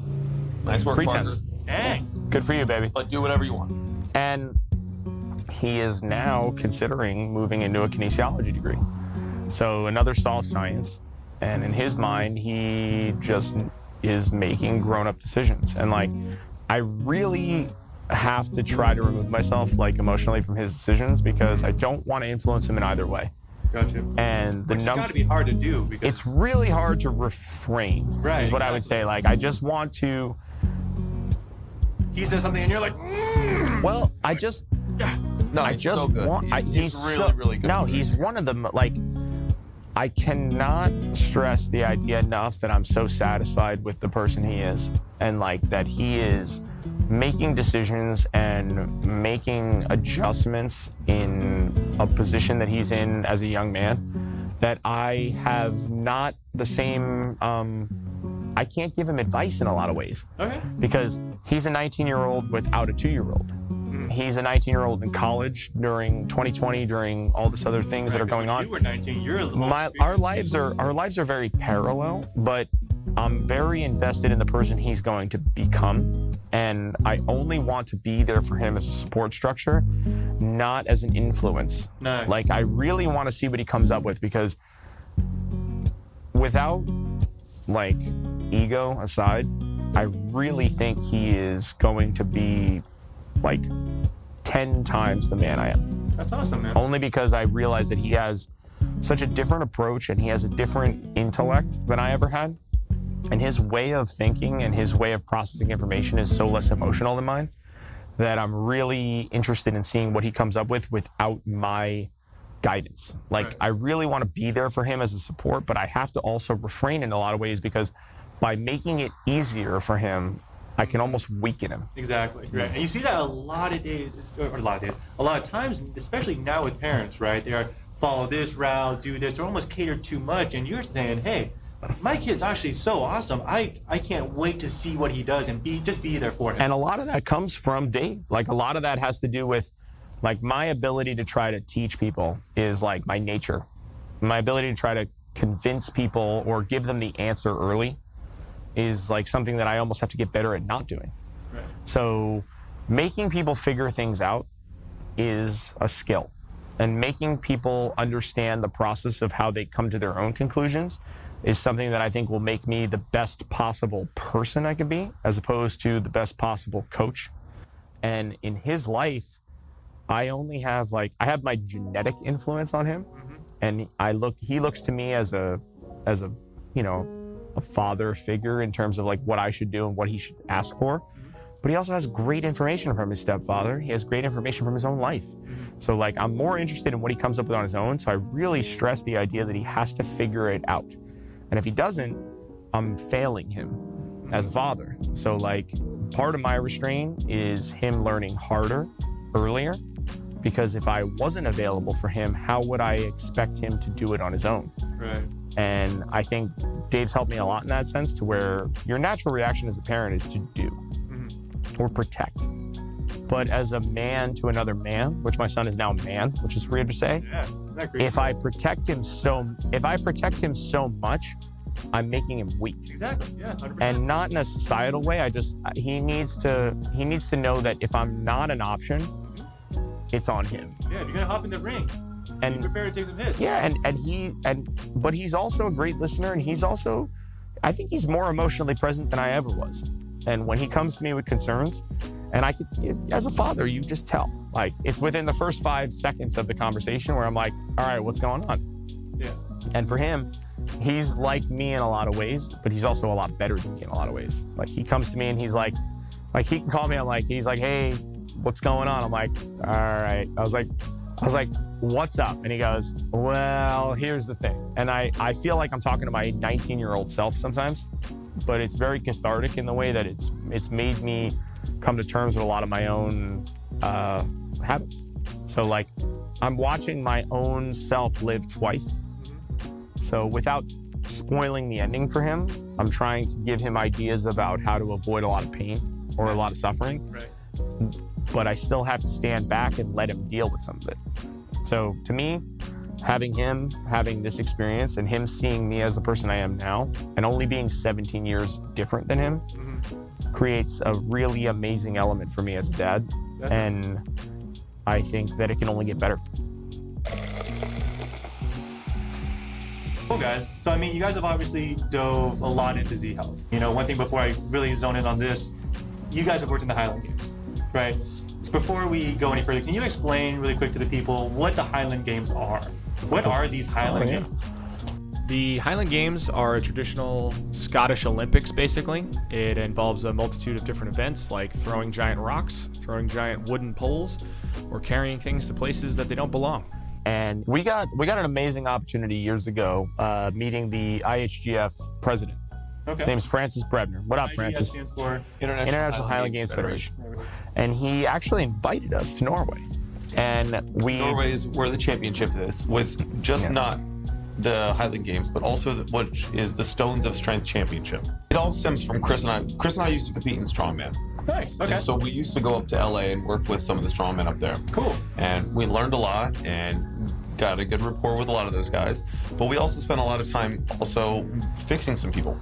Nice work, pretense. Parker. Dang. Good for you, baby. But do whatever you want. And he is now considering moving into a kinesiology degree. So another soft science. And in his mind, he just is making grown-up decisions. And like, I really have to try to remove myself like emotionally from his decisions because I don't want to influence him in either way. Gotcha. And Which has got to be hard to do because it's really hard to refrain, Right, is what I would say. Like, I just want to, he says something and you're like, well, I just No, I he's just so good. want. He's really, really good. No, he's one of them. Like, I cannot stress the idea enough that I'm so satisfied with the person he is, and like that he is making decisions and making adjustments in a position that he's in as a young man. That I have not the same. I can't give him advice in a lot of ways. okay. Because he's a 19-year-old without a 2-year-old. He's a 19-year-old in college during 2020, during all this other things that are going on. You were 19. You're a little Our lives are very parallel, but I'm very invested in the person he's going to become, and I only want to be there for him as a support structure, not as an influence. Nice. Like, I really want to see what he comes up with, because without like ego aside, I really think he is going to be like 10 times the man I am. That's awesome, man. Only because I realize that he has such a different approach and he has a different intellect than I ever had. And his way of thinking and his way of processing information is so less emotional than mine that I'm really interested in seeing what he comes up with without my guidance. Like, Right. I really want to be there for him as a support, but I have to also refrain in a lot of ways, because by making it easier for him, I can almost weaken him. Exactly. Right. And you see that a lot of times, especially now with parents, right? They are follow this route, do this, or almost cater too much. And you're saying, hey, my kid's actually so awesome. I can't wait to see what he does and just be there for him. And a lot of that comes from Dave. Like, a lot of that has to do with, like, my ability to try to teach people is like my nature. My ability to try to convince people or give them the answer early is like something that I almost have to get better at not doing. Right. So making people figure things out is a skill. And making people understand the process of how they come to their own conclusions is something that I think will make me the best possible person I could be, as opposed to the best possible coach. And in his life, I only have I have my genetic influence on him. And he looks to me as a, you know, a father figure in terms of like what I should do and what he should ask for. But he also has great information from his stepfather. He has great information from his own life. So like, I'm more interested in what he comes up with on his own. So I really stress the idea that he has to figure it out. And if he doesn't, I'm failing him as a father. So like, part of my restraint is him learning harder, earlier, because if I wasn't available for him, how would I expect him to do it on his own? Right. And I think Dave's helped me a lot in that sense, to where your natural reaction as a parent is to do or protect. But as a man to another man, which my son is now a man, which is weird to say, Yeah. Isn't that great? if I protect him so much, I'm making him weak. Exactly. Yeah. 100%. And not in a societal way. He needs to know that if I'm not an option, it's on him. Yeah, you're gonna hop in the ring. And be prepared to take some hits. yeah, but he's also a great listener, and I think he's more emotionally present than I ever was. And when he comes to me with concerns, and I could, as a father, you just tell. Like, it's within the first 5 seconds of the conversation where I'm like, all right, what's going on? Yeah. And for him, he's like me in a lot of ways, but he's also a lot better than me in a lot of ways. Like, he comes to me and he's like he can call me. He's like, hey, what's going on? I'm like, all right. I was like, what's up? And he goes, well, here's the thing. And I feel like I'm talking to my 19-year-old self sometimes, but it's very cathartic in the way that it's made me come to terms with a lot of my own habits. So like, I'm watching my own self live twice. So without spoiling the ending for him, I'm trying to give him ideas about how to avoid a lot of pain or a lot of suffering. Right. But I still have to stand back and let him deal with some of it. So to me, having this experience and him seeing me as the person I am now, and only being 17 years different than him, creates a really amazing element for me as a dad. Definitely. And I think that it can only get better. Cool, guys. So, I mean, you guys have obviously dove a lot into Z Health. You know, one thing before I really zone in on this, you guys have worked in the Highland Games, right? So before we go any further, can you explain really quick to the people what the Highland Games are? What are these Highland Games? The Highland Games are a traditional Scottish Olympics, basically. It involves a multitude of different events like throwing giant rocks, throwing giant wooden poles, or carrying things to places that they don't belong. And we got an amazing opportunity years ago meeting the IHGF president. Okay. His name's Francis Brebner. What up, IGF Francis? stands for International Highland Games Federation. And he actually invited us to Norway. And Norway is where the championship is, was just not the Highland Games, but also which is the Stones of Strength Championship. It all stems from Chris and I. Chris and I used to compete in strongman. Nice. Okay. And so we used to go up to LA and work with some of the strongmen up there. Cool. And we learned a lot and got a good rapport with a lot of those guys. But we also spent a lot of time also fixing some people.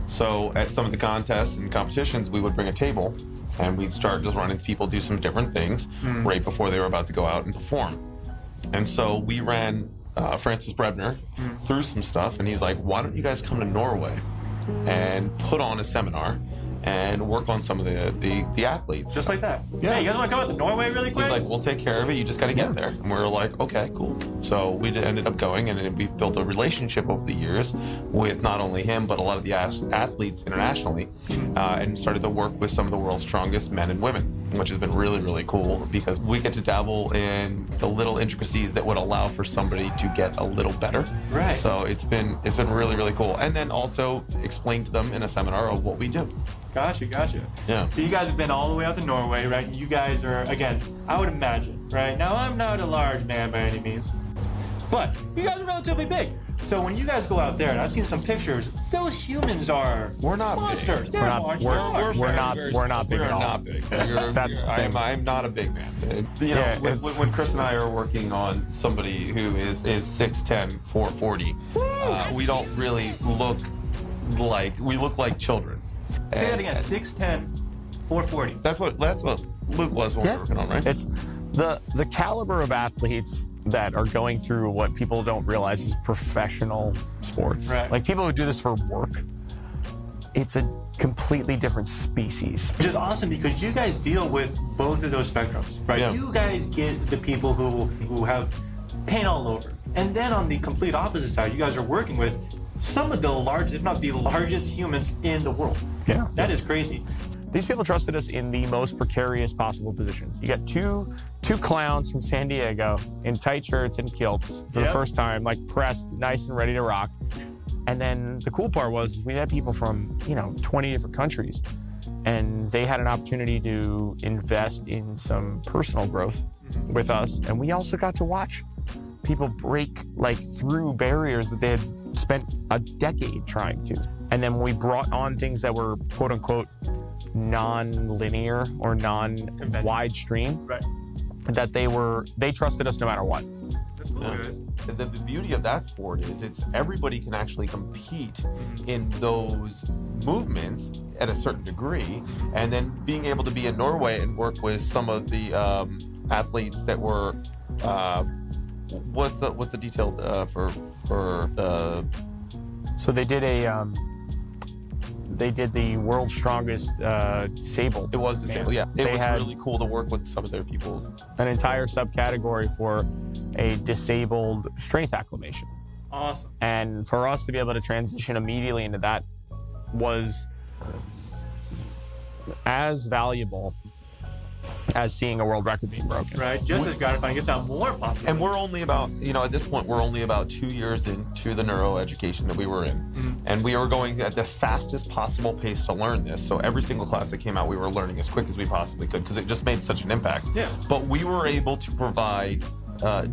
So at some of the contests and competitions, we would bring a table and we'd start just running people do some different things right before they were about to go out and perform. And so we ran Francis Brebner through some stuff, and he's like, why don't you guys come to Norway and put on a seminar and work on some of the athletes. Just like that. Yeah. Hey, you guys want to come out to Norway really quick? He's like, we'll take care of it. You just got to get there. And we were like, okay, cool. So we ended up going, and we built a relationship over the years with not only him, but a lot of the athletes internationally, and started to work with some of the world's strongest men and women, which has been really, really cool because we get to dabble in the little intricacies that would allow for somebody to get a little better. Right. So it's been really, really cool. And then also explain to them in a seminar of what we do. Gotcha. Yeah. So you guys have been all the way out to Norway, right? You guys are, again, I would imagine, right? Now, I'm not a large man by any means, but you guys are relatively big. So when you guys go out there, and I've seen some pictures, those humans are We're not monsters. big. They're large. We're not big at all. not big. I'm not a big man. You know, Yeah, when Chris and I are working on somebody who is 6'10", 440, we don't really look we look like children. Say that again. 6'10", 440. That's what Luke was when we were working on, right? It's the caliber of athletes that are going through what people don't realize is professional sports. Right. Like people who do this for work, it's a completely different species. Which is awesome because you guys deal with both of those spectrums, right? Yeah. You guys get the people who have pain all over. And then on the complete opposite side, you guys are working with some of the largest, if not the largest humans in the world. Yeah. That is crazy. These people trusted us in the most precarious possible positions. You got two clowns from San Diego in tight shirts and kilts for the Yep. first time, like pressed, nice and ready to rock. And then the cool part was we had people from 20 different countries, and they had an opportunity to invest in some personal growth with us. And we also got to watch people break through barriers that they had spent a decade trying to. And then we brought on things that were quote unquote non-linear or non-wide stream, Right. that they trusted us no matter what. That's Cool, guys. The beauty of that sport is it's everybody can actually compete in those movements at a certain degree, and then being able to be in Norway and work with some of the athletes that were what's the detail for So they did the world's strongest disabled. it was disabled. man. Yeah, it They was had really cool to work with some of their people. an entire subcategory for a disabled strength acclimation. Awesome. And for us to be able to transition immediately into that was as valuable as seeing a world record being broken. Right? Just as gratifying, if not more possible. And we're only about, at this point, we're only about 2 years into the neuro education that we were in. And we were going at the fastest possible pace to learn this. So every single class that came out, we were learning as quick as we possibly could because it just made such an impact. Yeah. But we were able to provide,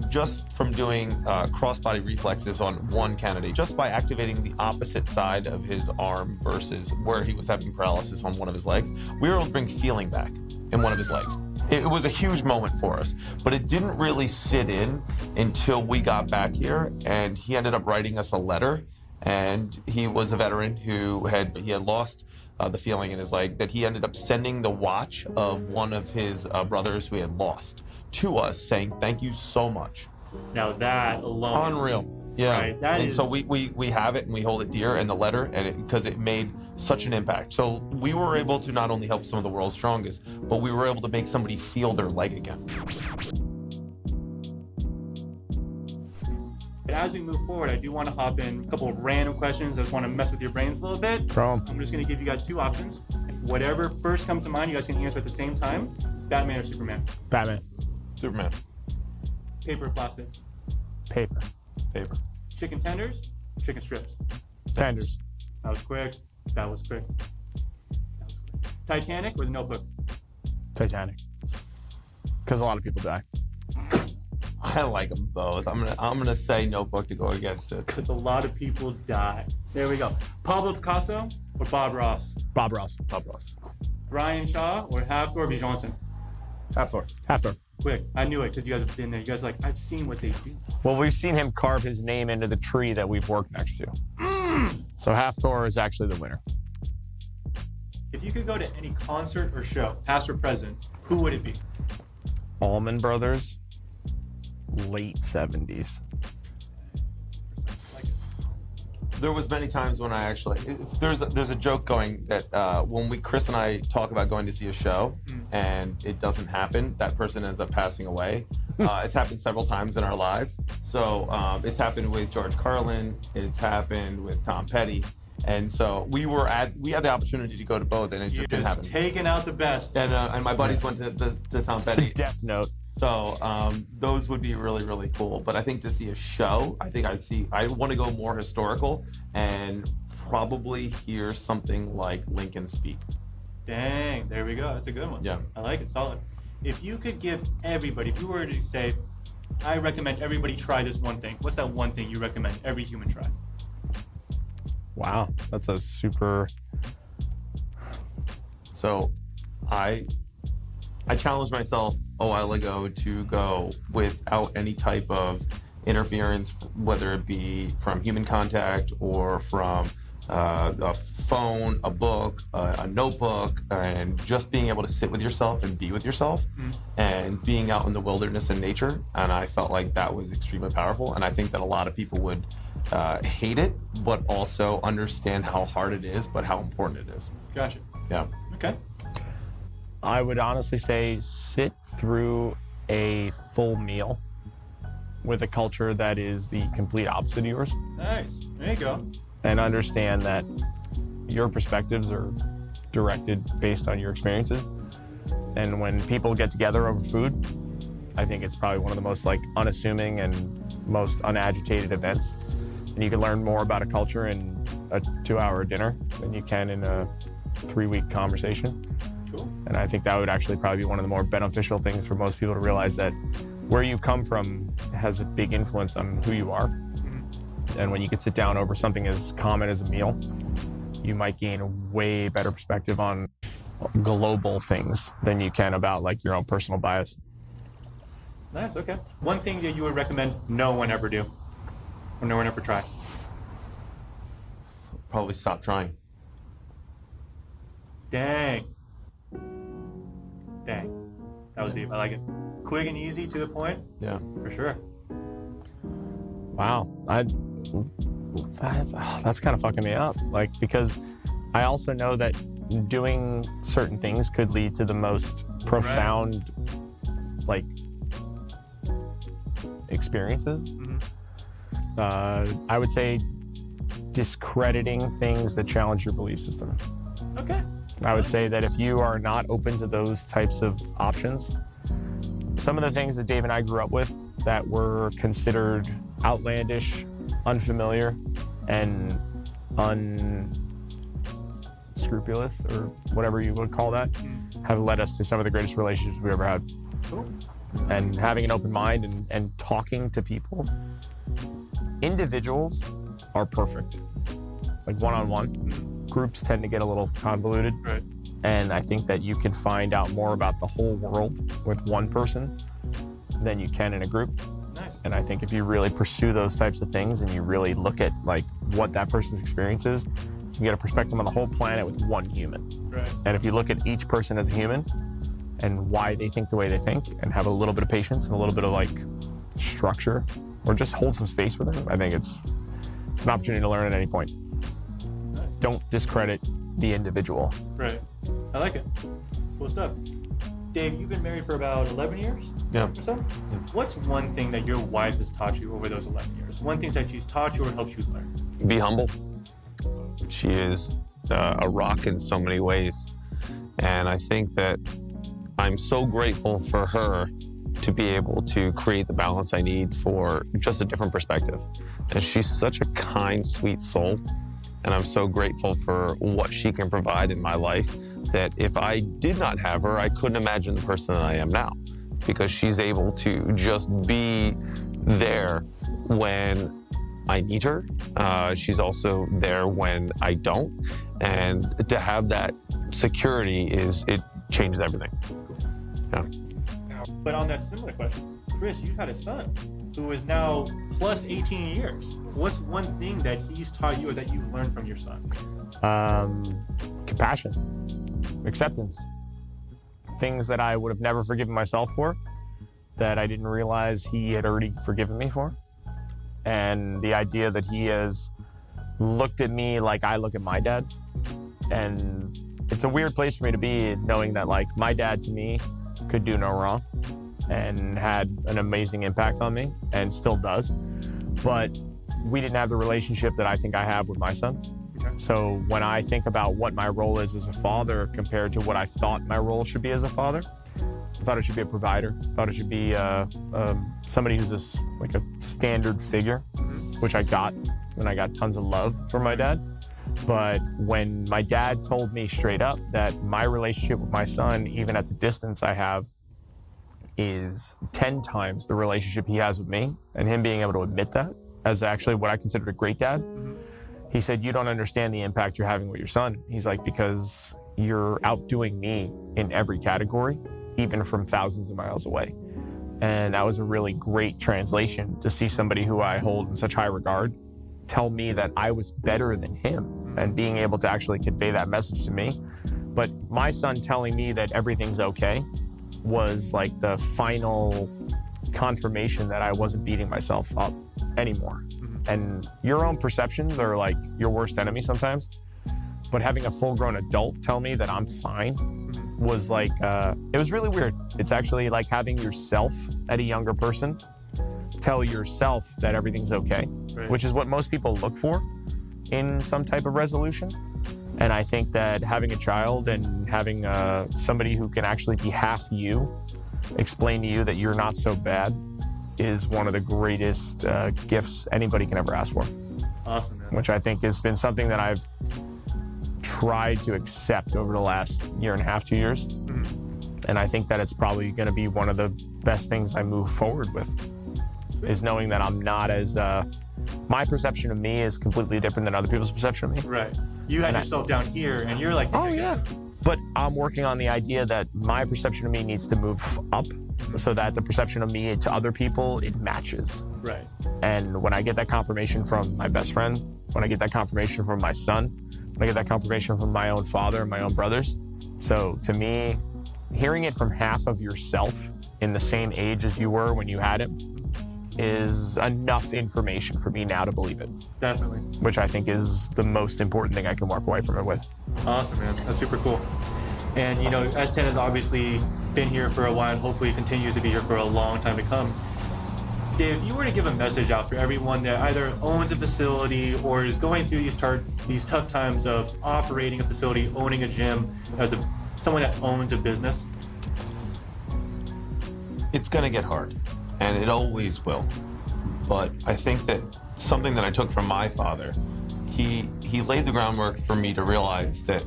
just from doing cross-body reflexes on one candidate, just by activating the opposite side of his arm versus where he was having paralysis on one of his legs, we were able to bring feeling back in one of his legs. It was a huge moment for us, but it didn't really sit in until we got back here, and he ended up writing us a letter. And he was a veteran who had lost the feeling in his leg, that he ended up sending the watch of one of his brothers who he had lost to us, saying thank you so much. Now that alone. Unreal. Yeah. Right, that and is- so we have it and we hold it dear, and the letter, and because it made such an impact. So we were able to not only help some of the world's strongest, but we were able to make somebody feel their leg again. And as we move forward, I do want to hop in a couple of random questions. I just want to mess with your brains a little bit. Throw 'em. I'm just going to give you guys two options. Whatever first comes to mind, you guys can answer at the same time. Batman or Superman? Batman. Superman. Paper or plastic? Paper. Paper. Chicken tenders? Chicken strips? Tenders. That was quick. That was quick. Titanic or The Notebook? Titanic. Because a lot of people die. I like them both. I'm gonna say Notebook to go against it. Because a lot of people die. There we go. Pablo Picasso or Bob Ross? Bob Ross. Bob Ross. Brian Shaw or Hafthor B. Johnson? Hafthor. Hafthor. Quick. I knew it because you guys have been there. You guys are like, I've seen what they do. Well, we've seen him carve his name into the tree that we've worked next to. So Hafthor is actually the winner. If you could go to any concert or show, past or present, who would it be? Allman Brothers, late 70s. Like it. There was many times when I actually there's a joke going that when Chris and I talk about going to see a show and it doesn't happen, that person ends up passing away. It's happened several times in our lives. So it's happened with George Carlin. It's happened with Tom Petty. And so we had the opportunity to go to both, and it just didn't happen. Taking out the best. And my buddies went to Tom It's a Petty. Death Note. So those would be really, really cool. But I think to see a show, I want to go more historical and probably hear something like Lincoln speak. Dang, there we go. That's a good one. Yeah. I like it. Solid. If you could give everybody, if you were to say, I recommend everybody try this one thing, what's that one thing you recommend every human try? Wow, that's a super. So I challenged myself a while ago to go without any type of interference, whether it be from human contact or from a phone, a book, a notebook, and just being able to sit with yourself and be with yourself and being out in the wilderness and nature. And I felt like that was extremely powerful. And I think that a lot of people would hate it, but also understand how hard it is, but how important it is. Gotcha. Yeah. Okay. I would honestly say sit through a full meal with a culture that is the complete opposite of yours, Nice. There you go. and understand that your perspectives are directed based on your experiences. And when people get together over food, I think it's probably one of the most unassuming and most unagitated events. And you can learn more about a culture in a 2-hour dinner than you can in a 3-week conversation. Cool. And I think that would actually probably be one of the more beneficial things for most people to realize, that where you come from has a big influence on who you are. And when you can sit down over something as common as a meal, you might gain a way better perspective on global things than you can about your own personal bias. Nice, okay. One thing that you would recommend no one ever do, or no one ever try? Probably stop trying. Dang. That was deep. I like it. Quick and easy, to the point. Yeah. For sure. Wow, that's kind of fucking me up. Like, because I also know that doing certain things could lead to the most profound, like, experiences. I would say discrediting things that challenge your belief system. Okay. I would say that if you are not open to those types of options, some of the things that Dave and I grew up with that were considered outlandish, unfamiliar, and unscrupulous, or whatever you would call that, have led us to some of the greatest relationships we ever had. Cool. And having an open mind and talking to people. Individuals are perfect. Like one-on-one. Groups tend to get a little convoluted. Right. And I think that you can find out more about the whole world with one person than you can in a group. Nice. And I think if you really pursue those types of things and you really look at like what that person's experience is, you get a perspective on the whole planet with one human. Right. And if you look at each person as a human and why they think the way they think, and have a little bit of patience and a little bit of like structure, or just hold some space for them, I think it's an opportunity to learn at any point. Nice. Don't discredit the individual. Right. I like it. Cool stuff. Dave, you've been married for about 11 years? Yeah. Or so? What's one thing that your wife has taught you over those 11 years? One thing that she's taught you or helped you learn? Be humble. She is a rock in so many ways. And I think that I'm so grateful for her to be able to create the balance I need for just a different perspective. And she's such a kind, sweet soul. And I'm so grateful for what she can provide in my life, that if I did not have her, I couldn't imagine the person that I am now, because she's able to just be there when I need her. She's also there when I don't. And to have that security it changes everything. Yeah. But on that similar question, Chris, you've had a son who is now plus 18 years. What's one thing that he's taught you or that you've learned from your son? Compassion, acceptance, things that I would have never forgiven myself for, that I didn't realize he had already forgiven me for. And the idea that he has looked at me like I look at my dad. And it's a weird place for me to be, knowing that like my dad to me could do no wrong and had an amazing impact on me and still does. But we didn't have the relationship that I think I have with my son. Okay. So when I think about what my role is as a father compared to what I thought my role should be as a father, I thought it should be a provider. I thought it should be somebody who's like a standard figure, which I got when I got tons of love from my dad. But when my dad told me straight up that my relationship with my son, even at the distance I have, is 10 times the relationship he has with me, and him being able to admit that as actually what I considered a great dad, he said, "You don't understand the impact you're having with your son." He's like, "Because you're outdoing me in every category, even from thousands of miles away." And that was a really great translation to see somebody who I hold in such high regard tell me that I was better than him, and being able to actually convey that message to me. But my son telling me that everything's okay was like the final confirmation that I wasn't beating myself up anymore. And your own perceptions are like your worst enemy sometimes. But having a full-grown adult tell me that I'm fine was like, it was really weird. It's actually like having yourself at a younger person tell yourself that everything's okay, Right. which is what most people look for in some type of resolution. And I think that having a child and having somebody who can actually be half you, explain to you that you're not so bad, is one of the greatest gifts anybody can ever ask for. Awesome, man. Which I think has been something that I've tried to accept over the last year and a half, 2 years. And I think that it's probably going to be one of the best things I move forward with, is knowing that I'm not as, my perception of me is completely different than other people's perception of me. Right. You had And I- yourself down here, and you're like, Oh, yeah. But I'm working on the idea that my perception of me needs to move up so that the perception of me to other people, it matches. Right. And when I get that confirmation from my best friend, when I get that confirmation from my son, when I get that confirmation from my own father and my own brothers. So to me, hearing it from half of yourself in the same age as you were when you had it is enough information for me now to believe it. Definitely. Which I think is the most important thing I can walk away from it with. Awesome, man. That's super cool. And, you know, S10 has obviously been here for a while and hopefully continues to be here for a long time to come. Dave, if you were to give a message out for everyone that either owns a facility or is going through these tough times of operating a facility, owning a gym, as someone that owns a business? It's going to get hard, and it always will. But I think that something that I took from my father, he laid the groundwork for me to realize that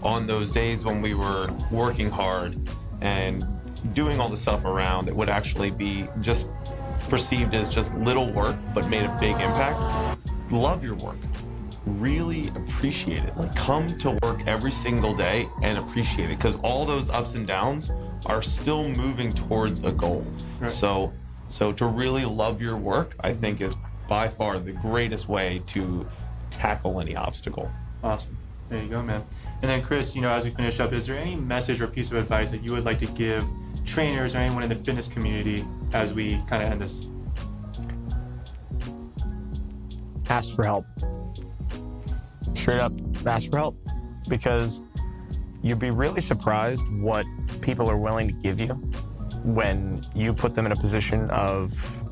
on those days when we were working hard and doing all the stuff around, it would actually be just perceived as just little work, but made a big impact. Love your work. Really appreciate it. Like, come to work every single day and appreciate it, because all those ups and downs are still moving towards a goal. Right. So to really love your work, I think, is by far the greatest way to tackle any obstacle. Awesome. There you go, man. And then, Chris, you know, as we finish up, is there any message or piece of advice that you would like to give trainers or anyone in the fitness community as we kind of end this? Ask for help. Straight up, ask for help. Because you'd be really surprised what people are willing to give you when you put them in a position of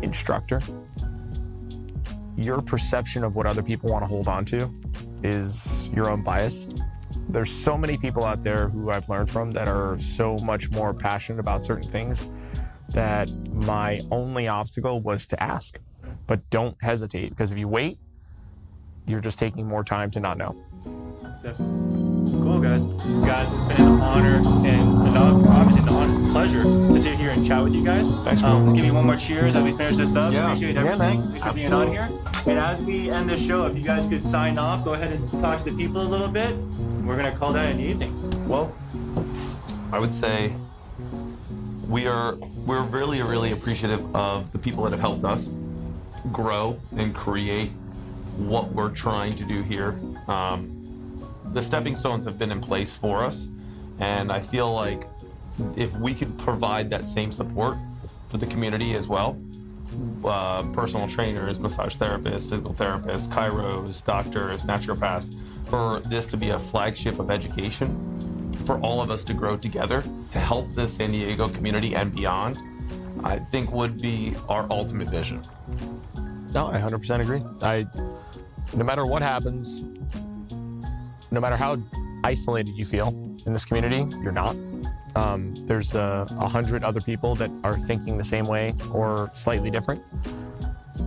instructor. Your perception of what other people want to hold on to is your own bias. There's so many people out there who I've learned from that are so much more passionate about certain things that my only obstacle was to ask. But don't hesitate, because if you wait, you're just taking more time to not know. Definitely. Cool, guys. Guys, it's been an honor and obviously an honest pleasure to sit here and chat with you guys. Thanks, man. Let's give you one more cheers as we finish this up. Yeah. Appreciate Yeah, everything. man. Thanks for being on here. And as we end this show, if you guys could sign off, go ahead and talk to the people a little bit. We're going to call that an evening. Well, I would say we're really, really appreciative of the people that have helped us grow and create what we're trying to do here. The stepping stones have been in place for us, and I feel like if we could provide that same support for the community as well, personal trainers, massage therapists, physical therapists, chiros, doctors, naturopaths, for this to be a flagship of education, for all of us to grow together to help the San Diego community and beyond, I think would be our ultimate vision. No, I 100% agree. No matter what happens, no matter how isolated you feel in this community, you're not. There's 100 other people that are thinking the same way or slightly different.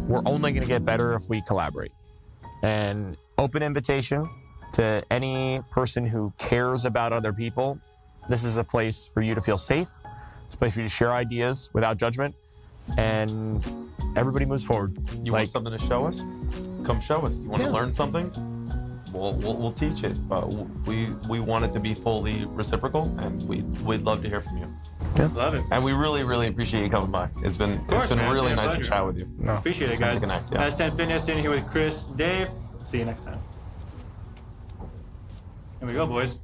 We're only going to get better if we collaborate. And open invitation to any person who cares about other people. This is a place for you to feel safe. It's a place for you to share ideas without judgment. And everybody moves forward. You want something to show us? Come show us. You want to learn something? We'll teach it. But we want it to be fully reciprocal, and we'd love to hear from you. Yeah. Love it. And we really, really appreciate you coming by. It's been man. really It's been a nice to pleasure. chat with you. No. Appreciate it, guys. Connect, yeah. S10 Fitness in here with Chris, Dave. See you next time. Here we go, boys.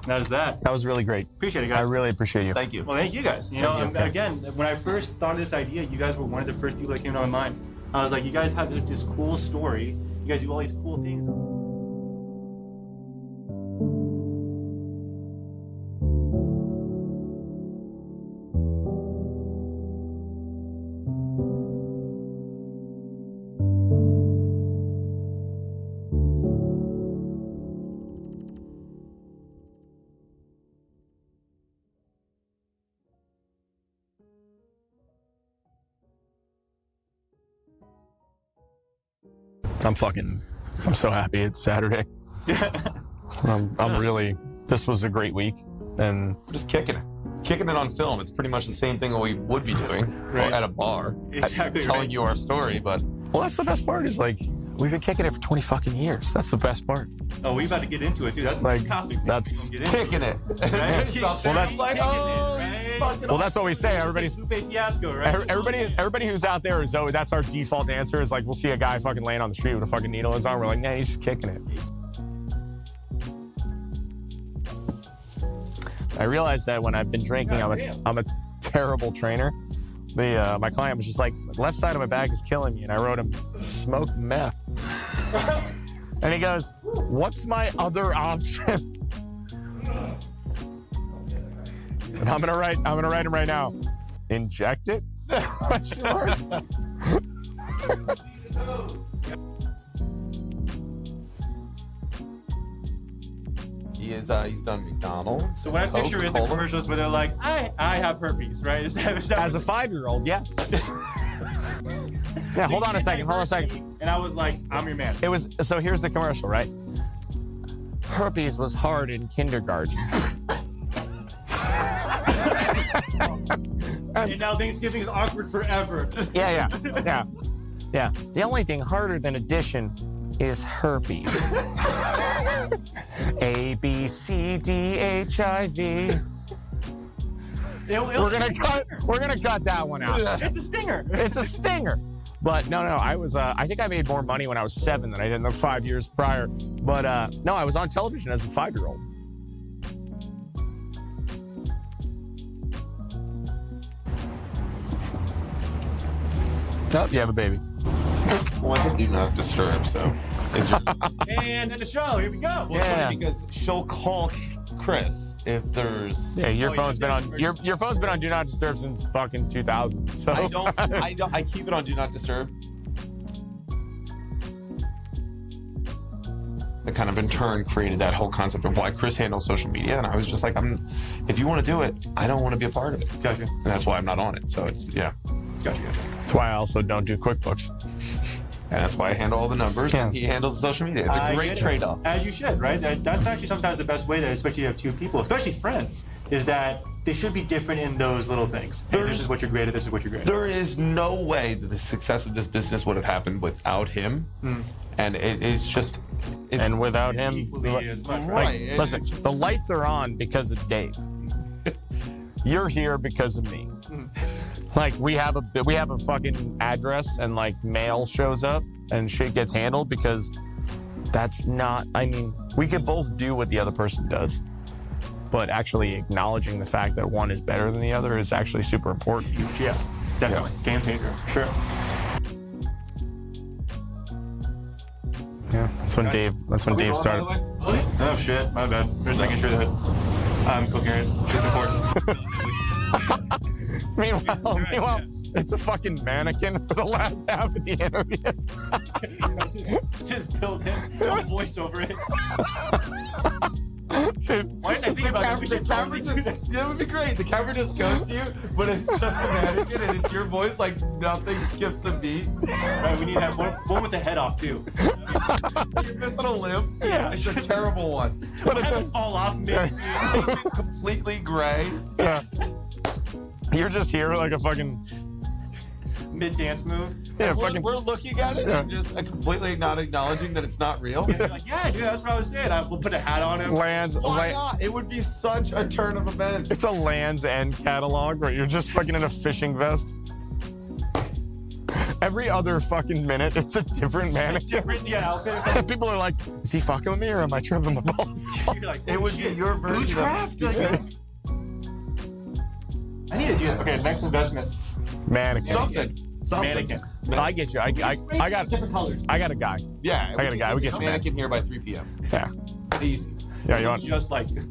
That is that. That was really great. Appreciate it, I guys. really appreciate you. Thank you. Well, thank you guys. You know, Thank you. again, when I first thought of this idea, you guys were one of the first people that came to my mind. I was like, you guys have this cool story. You guys do all these cool things. I'm so happy it's Saturday. I'm really, this was a great week. And We're just kicking it on film. It's pretty much the same thing we would be doing Right. at a bar, Exactly telling right. you our story. But well, that's the best part is like, we've been kicking it for 20 fucking years. That's the best part. Oh, we about to get into it, dude. That's Like, the topic. that's Get into kicking it. Right? Well, that's like, Kicking it, oh, right? fucking Well, that's what we say. Everybody's Lupe Fiasco, right? everybody who's out there is Zoe. That's our default answer. Is like we'll see a guy fucking laying on the street with a fucking needle in his arm. We're like, nah, he's just kicking it. I realized that when I've been drinking, I'm a terrible trainer. My client was just like, left side of my bag is killing me, and I wrote him, smoke meth. And he goes, what's my other option? And I'm gonna write him right now. Inject it? Sure. He's done McDonald's. So what I picture is the Coca-Cola. commercials where they're like, I have herpes, right? Is that As a 5-year-old, yes. Yeah, hold on a second. And I was like, I'm your man. It was, so here's the commercial, right? Herpes was hard in kindergarten. And now Thanksgiving is awkward forever. Yeah. The only thing harder than addition is herpes. A, B, C, D, H, I, V. We're gonna cut that one out. It's a stinger. It's a stinger. But no, I think I made more money when I was 7 than I did in the 5 years prior. But no, I was on television as a 5-year-old. Oh, you have a baby. Well, I think you not disturb, so. And at the show, here we go. Well, it's funny because she'll call Chris if there's. Yeah, your phone's been on your phone's been on Do Not Disturb since fucking 2000. So I keep it on Do Not Disturb. That kind of in turn created that whole concept of why Chris handles social media, and I was just like, if you want to do it, I don't want to be a part of it. Gotcha. And that's why I'm not on it. So it's Gotcha. That's why I also don't do QuickBooks. And that's why I handle all the numbers. Yeah. And he handles the social media. It's a great trade-off. As you should, right? That's actually sometimes the best way that, especially if you have two people, especially friends, is that they should be different in those little things. Hey, this is what you're great at, this is what you're great at. There is no way that the success of this business would have happened without him. And it's just... And without him, Equally as much, Right. listen, the lights are on because of Dave. You're here because of me. Like we have a fucking address and like mail shows up and shit gets handled because that's not, I mean, we could both do what the other person does, but actually acknowledging the fact that one is better than the other is actually super important. Yeah, definitely. Game changer. Sure. Yeah, that's when Dave started. Oh shit, my bad. Just making sure that I'm coherent. It's important. Meanwhile, it's a fucking mannequin for the last half of the interview. Just built in a voice over it. Dude, Why didn't I think about that? We should totally do that. That would be great. The camera just goes to you, but it's just a mannequin and it's your voice, like nothing skips a beat. Right, we need that one with the head off too. You're missing a limb. Yeah. It's a terrible one. but it's Have it fall off mid-scene. Completely gray. yeah. You're just here like a fucking Mid-dance move. yeah, we're, fucking we're looking at it and just completely not acknowledging that it's not real. You're like, yeah, dude, that's what I was saying. We'll put a hat on him. Why not? It would be such a turn of events. It's a Land's End catalog where you're just fucking in a fishing vest. Every other fucking minute, it's a different mannequin. Different, outfit. People are like, is he fucking with me or am I tripping my balls? You're like, It would be your version Bootcraft? of I need to do that. Okay, next investment. Mannequin. something. Mannequin. I get you. I got different colors. I got a guy. Yeah, I got a guy. We get some mannequin here by 3 p.m. Yeah. Easy. Yeah, you want Just like you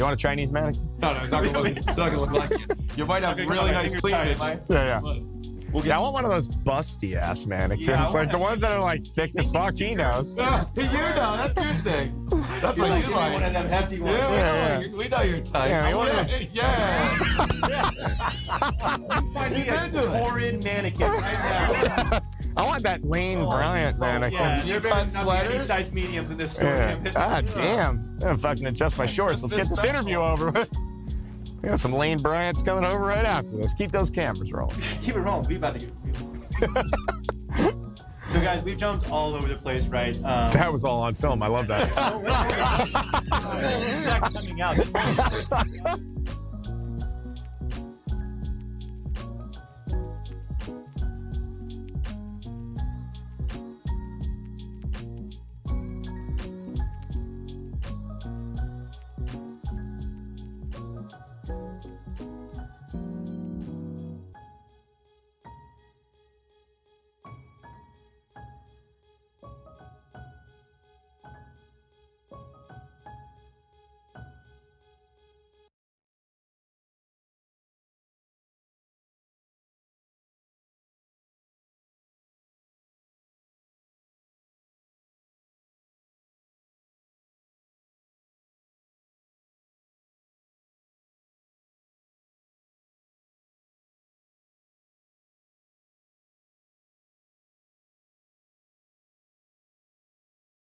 want a Chinese mannequin? No, it's not gonna look like it. You might have Okay, really come on, nice finger tight, cleavage. Yeah. we'll Yeah, I want one of those busty ass mannequins. Yeah, I want like the that. ones that are like thick as fuck. He knows. Yeah, you know, that's your thing. That's You're what like, you give me one of like. them hefty ones. Yeah. We know your type. Yeah, you want those- Find me He's a into it. torrid mannequin right now. I want that Lane Bryant mannequin. Yeah, You there cut better not be any sweaters? size mediums in this store. Yeah. damn it. God damn. I'm gonna fucking adjust my shorts. Let's get this interview over with. We got some Lane Bryants coming over right after this. Keep those cameras rolling. Keep it rolling. We about to get. So guys, we've jumped all over the place, right? That was all on film. I love that. This is actually coming out. This